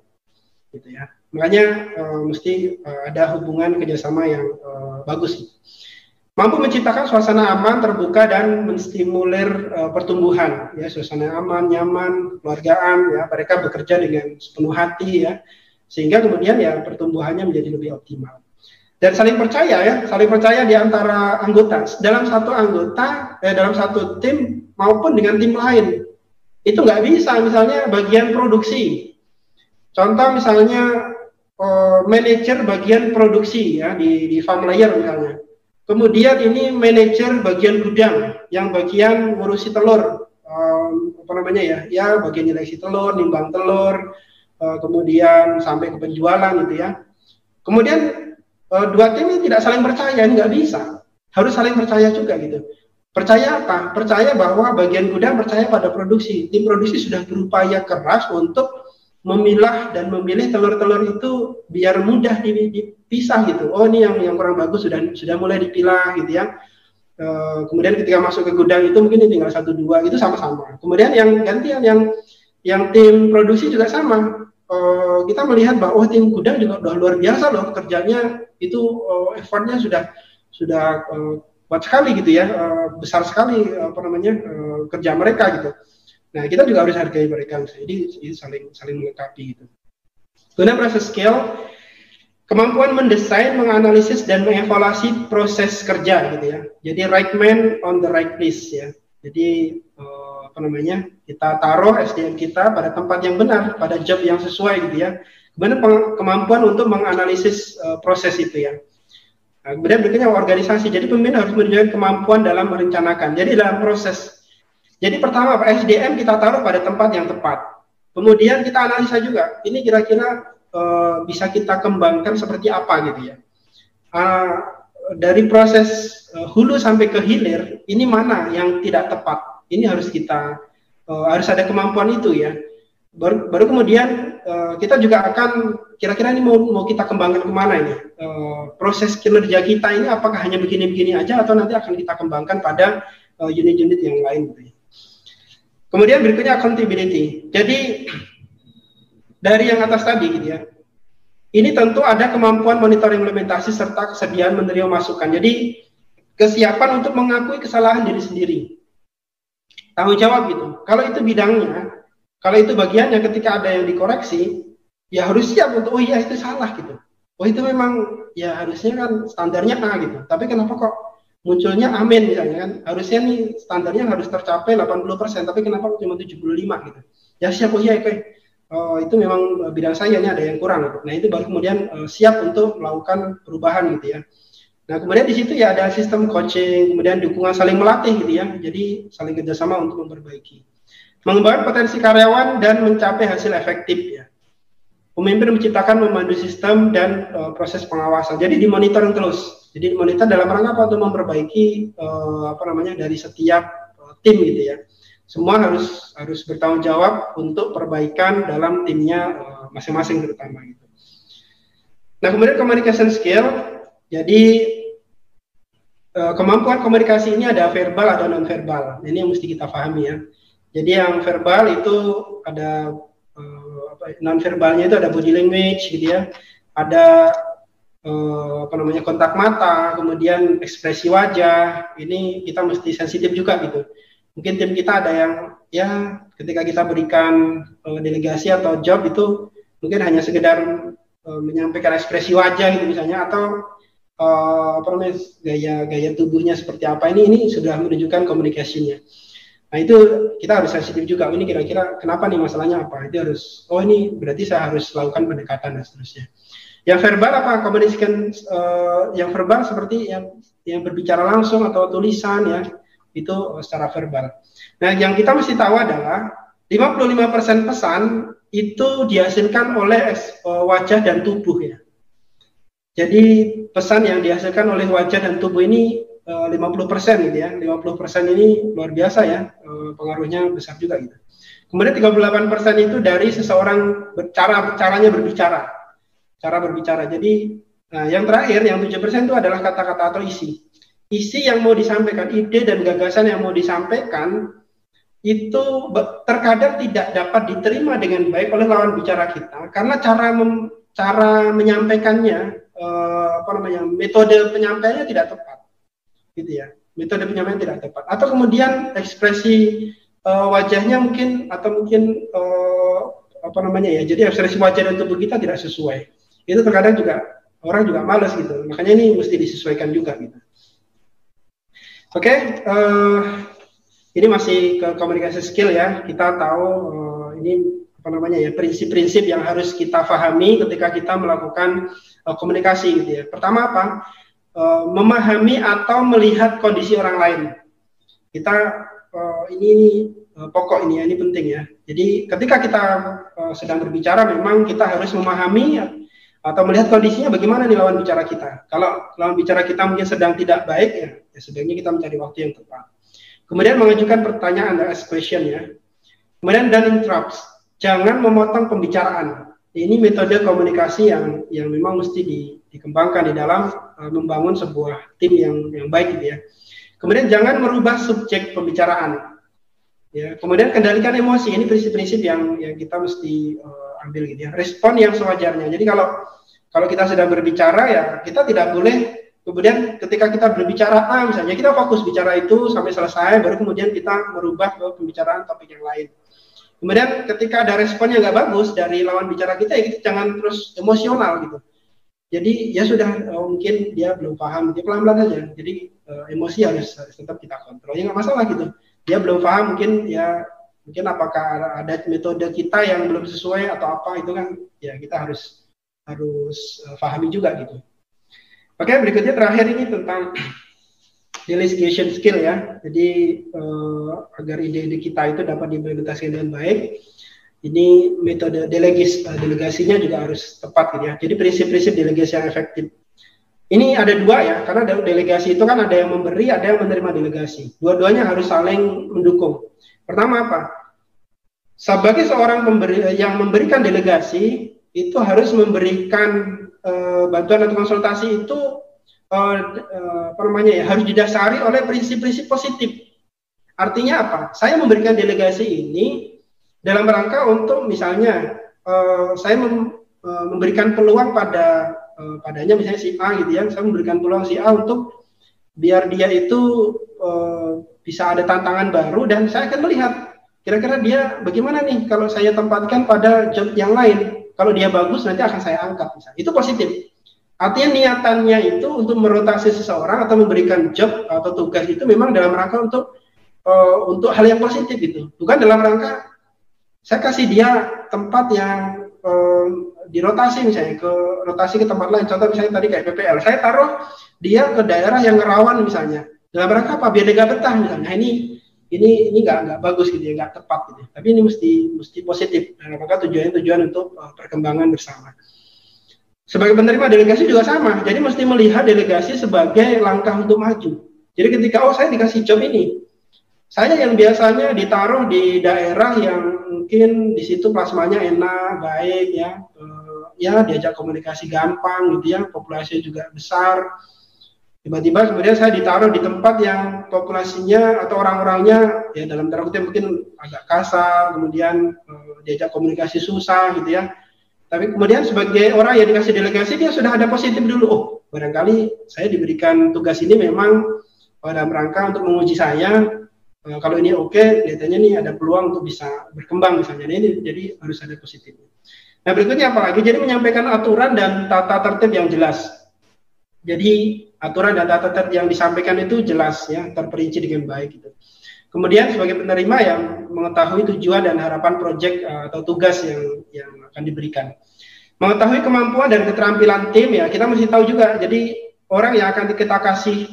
Gitu ya. Makanya mesti ada hubungan kerjasama yang bagus. Mampu menciptakan suasana aman, terbuka, dan menstimulir pertumbuhan. Ya, suasana aman, nyaman, keluargaan. Ya, mereka bekerja dengan sepenuh hati ya, sehingga kemudian ya pertumbuhannya menjadi lebih optimal. Dan saling percaya ya, saling percaya di antara anggota. Dalam satu anggota, dalam satu tim maupun dengan tim lain. Itu nggak bisa, misalnya bagian produksi. Contoh misalnya manajer bagian produksi ya di farm layer misalnya. Kemudian ini manajer bagian gudang yang bagian ngurusi telur, apa namanya ya, ya bagian nyeleksi telur, nimbang telur, kemudian sampai ke penjualan gitu ya. Kemudian dua tim ini tidak saling percaya, ini nggak bisa. Harus saling percaya juga gitu. Percaya apa? Percaya bahwa bagian gudang percaya pada produksi. Tim produksi sudah berupaya keras untuk memilah dan memilih telur-telur itu biar mudah dipisah gitu. Oh ini yang kurang bagus sudah mulai dipilah gitu ya. Kemudian ketika masuk ke gudang itu mungkin tinggal 1-2 itu sama-sama. Kemudian yang gantian yang tim produksi juga sama. Kita melihat bahwa tim gudang juga udah luar biasa loh kerjanya, itu effortnya sudah kuat sekali gitu ya, besar sekali apa namanya kerja mereka gitu. Nah, kita juga harus hargai mereka, jadi saling melengkapi gitu. Kemudian proses skill, kemampuan mendesain, menganalisis, dan mengevaluasi proses kerja gitu ya. Jadi right man on the right place ya. Jadi apa namanya, kita taruh SDM kita pada tempat yang benar, pada job yang sesuai gitu ya. Kemudian kemampuan untuk menganalisis proses itu ya. Nah, kemudian berikutnya organisasi. Jadi pemimpin harus menunjukkan kemampuan dalam merencanakan. Jadi dalam proses. Jadi pertama SDM kita taruh pada tempat yang tepat. Kemudian kita analisa juga. Ini kira-kira bisa kita kembangkan seperti apa gitu ya. Dari proses hulu sampai ke hilir, ini mana yang tidak tepat? Ini harus kita harus ada kemampuan itu ya. Baru kemudian kita juga akan kira-kira ini mau kita kembangkan kemana ini? Proses kinerja kita ini apakah hanya begini-begini aja atau nanti akan kita kembangkan pada unit-unit yang lain gitu ya. Kemudian berikutnya accountability. Jadi dari yang atas tadi gitu ya. Ini tentu ada kemampuan monitor implementasi serta kesediaan menerima masukan. Jadi kesiapan untuk mengakui kesalahan diri sendiri. Tanggung jawab gitu. Kalau itu bidangnya, kalau itu bagiannya ketika ada yang dikoreksi, ya harus siap untuk, oh iya itu salah gitu. Oh itu memang ya harusnya kan standarnya A gitu. Tapi kenapa kok munculnya amin misalnya kan, harusnya nih standarnya harus tercapai 80%, tapi kenapa cuma 75 gitu. Ya siap, oh iya itu memang bidang saya ini ada yang kurang gitu. Nah itu baru kemudian siap untuk melakukan perubahan gitu ya. Nah kemudian di situ ya ada sistem coaching, kemudian dukungan saling melatih gitu ya, jadi saling kerjasama untuk memperbaiki. Mengembangkan potensi karyawan dan mencapai hasil efektif ya. Pemimpin menciptakan memandu sistem dan proses pengawasan. Jadi dimonitoring terus. Jadi dimonitor dalam rangka apa? Untuk memperbaiki apa namanya dari setiap tim gitu ya. Semua harus bertanggung jawab untuk perbaikan dalam timnya masing-masing terutama gitu. Nah kemudian communication skill. Jadi kemampuan komunikasi ini ada verbal, ada non verbal. Ini yang mesti kita pahami ya. Jadi yang verbal itu ada non verbalnya itu ada body language gitu ya, ada apa namanya kontak mata, kemudian ekspresi wajah. Ini kita mesti sensitif juga gitu. Mungkin tim kita ada yang ya ketika kita berikan delegasi atau job itu mungkin hanya sekedar menyampaikan ekspresi wajah gitu misalnya, atau apa namanya gaya tubuhnya seperti apa, ini sudah menunjukkan komunikasinya. Nah itu kita harus sensitif juga, ini kira-kira kenapa nih masalahnya apa, itu harus, oh ini berarti saya harus lakukan pendekatan dan seterusnya. Yang verbal apa? Komunikasikan yang verbal seperti yang berbicara langsung atau tulisan ya, itu secara verbal. Nah, yang kita mesti tahu adalah 55% pesan itu dihasilkan oleh wajah dan tubuh ya. Jadi pesan yang dihasilkan oleh wajah dan tubuh ini 50% gitu ya. 50% ini luar biasa ya, pengaruhnya besar juga gitu. Kemudian 38% itu dari seseorang caranya berbicara. Cara berbicara. Jadi yang terakhir yang 7% itu adalah kata-kata atau isi. Isi yang mau disampaikan, ide dan gagasan yang mau disampaikan itu terkadang tidak dapat diterima dengan baik oleh lawan bicara kita karena cara menyampaikannya metode penyampaiannya tidak tepat. Gitu ya. Metode penyampaian tidak tepat. Atau kemudian ekspresi wajahnya mungkin jadi ekspresi wajah dan tubuh kita tidak sesuai. Itu terkadang juga orang juga malas gitu, makanya ini mesti disesuaikan juga gitu. Oke, ini masih ke komunikasi skill ya. Kita tahu ini prinsip-prinsip yang harus kita pahami ketika kita melakukan komunikasi gitu ya. Pertama apa? Memahami atau melihat kondisi orang lain. Kita ini pokok ini ya, ini penting ya. Jadi ketika kita sedang berbicara memang kita harus memahami atau melihat kondisinya bagaimana nih lawan bicara kita. Kalau lawan bicara kita mungkin sedang tidak baik ya sebaiknya kita mencari waktu yang tepat. Kemudian mengajukan pertanyaan, ask question ya. Kemudian don't interrupt, jangan memotong pembicaraan. Ini metode komunikasi yang memang mesti dikembangkan di dalam membangun sebuah tim yang baik gitu ya. Kemudian jangan merubah subjek pembicaraan. Ya, kemudian kendalikan emosi. Ini prinsip-prinsip yang kita mesti ambil gitu ya. Respon yang sewajarnya. Jadi kalau kita sedang berbicara ya kita tidak boleh kemudian ketika kita berbicara misalnya kita fokus bicara itu sampai selesai baru kemudian kita merubah ke pembicaraan topik yang lain. Kemudian ketika ada respon yang nggak bagus dari lawan bicara kita ya kita jangan terus emosional gitu. Jadi ya sudah mungkin dia belum paham, dia pelan-pelan aja. Jadi emosi harus tetap kita kontrol. Ya nggak masalah gitu. Dia belum paham mungkin apakah ada metode kita yang belum sesuai atau apa itu kan ya kita harus pahami juga gitu. Oke, berikutnya terakhir ini tentang delegation skill ya. Jadi agar ide-ide kita itu dapat diimplementasikan dengan baik, ini metode delegasinya juga harus tepat gitu ya. Jadi prinsip-prinsip delegasi yang efektif. Ini ada dua ya, karena delegasi itu kan ada yang memberi, ada yang menerima delegasi. Dua-duanya harus saling mendukung. Pertama apa? Sebagai seorang yang memberikan delegasi, itu harus memberikan bantuan atau konsultasi itu harus didasari oleh prinsip-prinsip positif. Artinya apa? Saya memberikan delegasi ini dalam rangka untuk misalnya saya memberikan peluang padanya misalnya si A gitu ya, saya memberikan peluang si A untuk biar dia itu bisa ada tantangan baru dan saya akan melihat kira-kira dia bagaimana nih kalau saya tempatkan pada job yang lain. Kalau dia bagus nanti akan saya angkat misalnya. Itu positif. Artinya niatannya itu untuk merotasi seseorang atau memberikan job atau tugas itu memang dalam rangka untuk hal yang positif itu. Bukan dalam rangka saya kasih dia tempat yang dirotasi misalnya rotasi ke tempat lain. Contoh misalnya tadi kayak PPL. Saya taruh dia ke daerah yang rawan misalnya. Dalam rangka apa? Biar dia gak betah misalnya. Ini nggak bagus gitu ya, nggak tepat gitu. Tapi ini mesti positif. Dalam rangka tujuan untuk perkembangan bersama. Sebagai penerima delegasi juga sama. Jadi mesti melihat delegasi sebagai langkah untuk maju. Jadi ketika saya dikasih job ini, saya yang biasanya ditaruh di daerah yang mungkin di situ plasmanya enak, baik ya diajak komunikasi gampang gitu ya, populasinya juga besar. Tiba-tiba kemudian saya ditaruh di tempat yang populasinya atau orang-orangnya ya dalam tanda kutip mungkin agak kasar, kemudian diajak komunikasi susah gitu ya. Tapi kemudian sebagai orang yang dikasih delegasi dia sudah ada positif dulu. Oh, barangkali saya diberikan tugas ini memang dalam rangka untuk menguji saya. Kalau ini oke, kelihatannya nih ada peluang untuk bisa berkembang misalnya. Ini jadi harus ada positif. Nah berikutnya apalagi? Jadi menyampaikan aturan dan tata tertib yang jelas. Jadi aturan dan tata tertib yang disampaikan itu jelas ya, terperinci dengan baik gitu. Kemudian sebagai penerima yang mengetahui tujuan dan harapan proyek atau tugas yang akan diberikan. Mengetahui kemampuan dan keterampilan tim ya, kita mesti tahu juga. Jadi orang yang akan kita kasih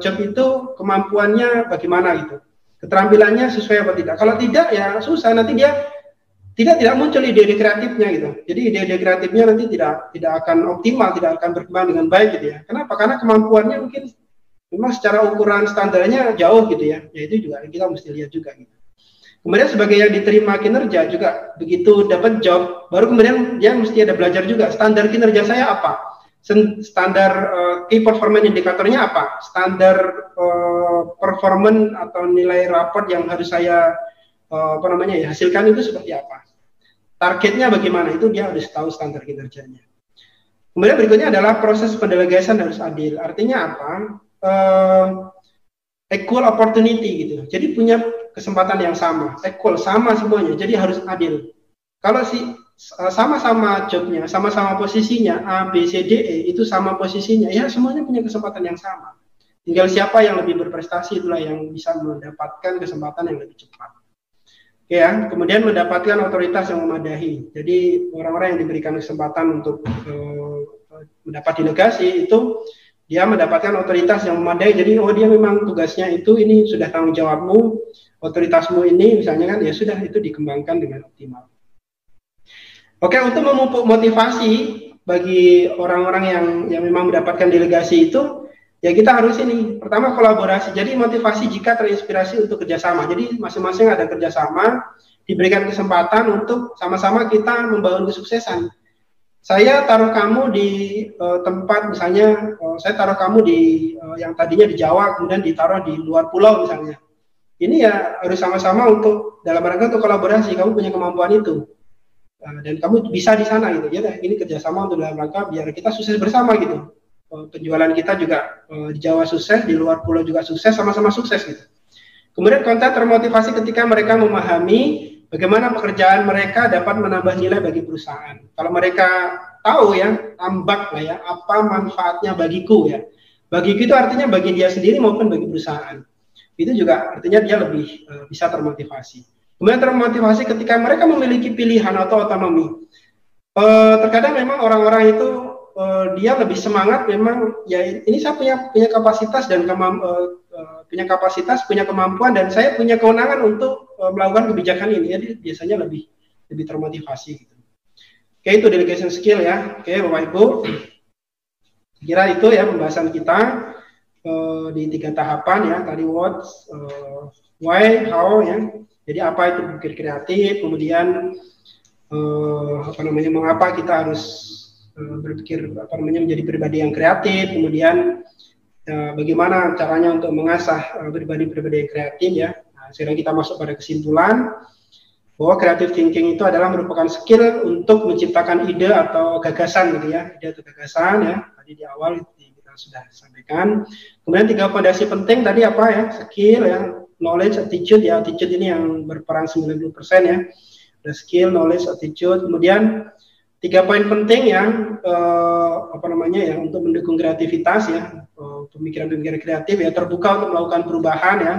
job itu kemampuannya bagaimana gitu, keterampilannya sesuai apa tidak. Kalau tidak ya susah, nanti dia tidak muncul ide-ide kreatifnya gitu. Jadi ide-ide kreatifnya nanti tidak akan optimal, tidak akan berkembang dengan baik gitu ya. Kenapa? Karena kemampuannya mungkin memang secara ukuran standarnya jauh gitu ya. Ya itu juga kita mesti lihat juga gitu. Kemudian sebagai yang diterima kinerja juga begitu dapat job, baru kemudian dia mesti ada belajar juga standar kinerja saya apa, standar key performance indikatornya apa, standar performance atau nilai raport yang harus saya hasilkan itu seperti apa, targetnya bagaimana, itu dia harus tahu standar kinerjanya. Kemudian berikutnya adalah proses pendelegasian harus adil. Artinya apa? Equal opportunity gitu. Jadi punya kesempatan yang sama, equal, sama semuanya. Jadi harus adil. Kalau sama-sama jobnya, sama-sama posisinya A, B, C, D, E itu sama posisinya, ya semuanya punya kesempatan yang sama. Tinggal siapa yang lebih berprestasi itulah yang bisa mendapatkan kesempatan yang lebih cepat. Oke ya, kemudian mendapatkan otoritas yang memadai. Jadi orang-orang yang diberikan kesempatan untuk mendapat delegasi itu dia mendapatkan otoritas yang memadai. Jadi dia memang tugasnya itu, ini sudah tanggung jawabmu, otoritasmu ini misalnya kan, ya sudah itu dikembangkan dengan optimal. Oke, untuk memupuk motivasi bagi orang-orang yang memang mendapatkan delegasi itu, ya kita harus ini, pertama kolaborasi. Jadi motivasi jika terinspirasi untuk kerjasama. Jadi masing-masing ada kerjasama, diberikan kesempatan untuk sama-sama kita membangun kesuksesan. Saya taruh kamu di tempat, misalnya saya taruh kamu di yang tadinya di Jawa, kemudian ditaruh di luar pulau misalnya. Ini ya harus sama-sama untuk dalam rangka untuk kolaborasi. Kamu punya kemampuan itu dan kamu bisa di sana gitu. Ya, ini kerjasama untuk dalam rangka biar kita sukses bersama gitu. Penjualan kita juga di Jawa sukses, di luar pulau juga sukses, sama-sama sukses gitu. Kemudian konten termotivasi ketika mereka memahami bagaimana pekerjaan mereka dapat menambah nilai bagi perusahaan. Kalau mereka tahu ya, tambak lah ya, apa manfaatnya bagiku ya. Bagiku itu artinya bagi dia sendiri maupun bagi perusahaan. Itu juga artinya dia lebih bisa termotivasi. Kemudian termotivasi ketika mereka memiliki pilihan atau otonomi. Terkadang memang orang-orang itu dia lebih semangat memang ya ini saya punya kapasitas dan punya kemampuan dan saya punya kewenangan untuk melakukan kebijakan ini. Jadi biasanya lebih termotivasi gitu. Oke, itu delegation skill ya. Oke, Bapak Ibu. Kira itu ya pembahasan kita di 3 tahapan ya. Tadi what, why, how ya. Jadi apa itu berpikir kreatif, kemudian mengapa kita harus berpikir menjadi pribadi yang kreatif, kemudian bagaimana caranya untuk mengasah pribadi-pribadi yang kreatif ya. Nah, sekarang kita masuk pada kesimpulan bahwa creative thinking itu adalah merupakan skill untuk menciptakan ide atau gagasan gitu ya, ide atau gagasan ya. Tadi di awal kita sudah sampaikan. Kemudian 3 fondasi penting tadi apa ya? Skill ya, knowledge, attitude ya. Attitude ini yang berperan 90% ya. Ada skill, knowledge, attitude. Kemudian 3 poin penting yang untuk mendukung kreativitas ya, pemikiran-pemikiran kreatif ya, terbuka untuk melakukan perubahan ya,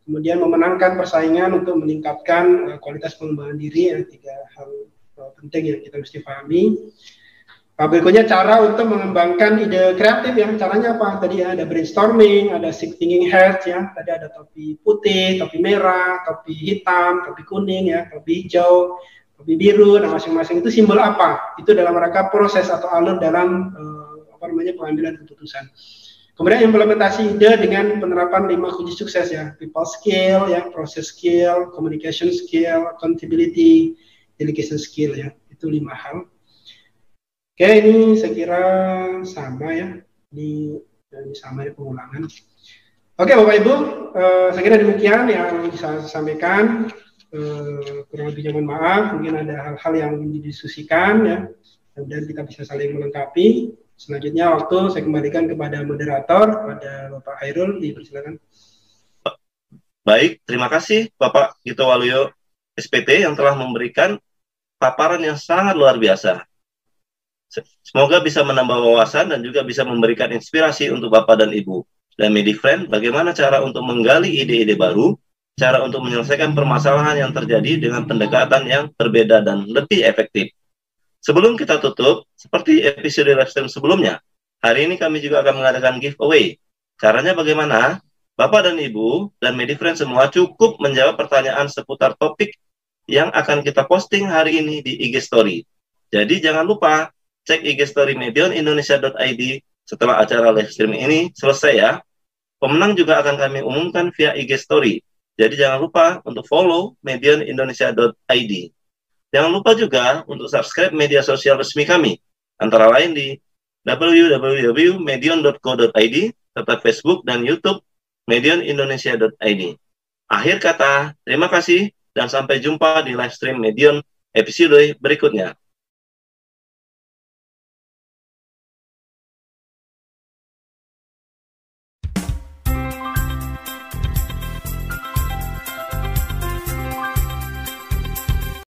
kemudian memenangkan persaingan untuk meningkatkan kualitas pengembangan diri ya, 3 hal penting yang kita mesti pahami. Berikutnya cara untuk mengembangkan ide kreatif yang caranya apa? Tadi ya, ada brainstorming, ada thinking heads ya, tadi ada topi putih, topi merah, topi hitam, topi kuning ya, topi hijau, topi biru, nah masing-masing itu simbol apa? Itu dalam rangka proses atau alur dalam pengambilan keputusan. Kemudian implementasi ide dengan penerapan 5 kunci sukses ya, people skill ya, process skill, communication skill, accountability, delegation skill ya, itu 5 hal. Oke, ini saya kira sama ya, ini sama di pengulangan. Oke Bapak Ibu, saya kira demikian yang bisa saya sampaikan. Kurang lebihnya mohon maaf, mungkin ada hal-hal yang didiskusikan ya, kemudian kita bisa saling melengkapi. Selanjutnya waktu saya kembalikan kepada moderator, kepada Bapak Hairul, dipersilakan. Baik, terima kasih Bapak Gito Waluyo SPT yang telah memberikan paparan yang sangat luar biasa. Semoga bisa menambah wawasan dan juga bisa memberikan inspirasi untuk Bapak dan Ibu. Dan MediFriend, bagaimana cara untuk menggali ide-ide baru, cara untuk menyelesaikan permasalahan yang terjadi dengan pendekatan yang berbeda dan lebih efektif. Sebelum kita tutup, seperti episode live stream sebelumnya, hari ini kami juga akan mengadakan giveaway. Caranya bagaimana? Bapak dan Ibu dan MediFriend semua cukup menjawab pertanyaan seputar topik yang akan kita posting hari ini di IG Story. Jadi jangan lupa cek IG Story medionindonesia.id setelah acara live stream ini selesai ya. Pemenang juga akan kami umumkan via IG Story. Jadi jangan lupa untuk follow medionindonesia.id. Jangan lupa juga untuk subscribe media sosial resmi kami, antara lain di www.medion.co.id, serta Facebook dan YouTube medionindonesia.id. Akhir kata, terima kasih dan sampai jumpa di live stream Medion episode berikutnya.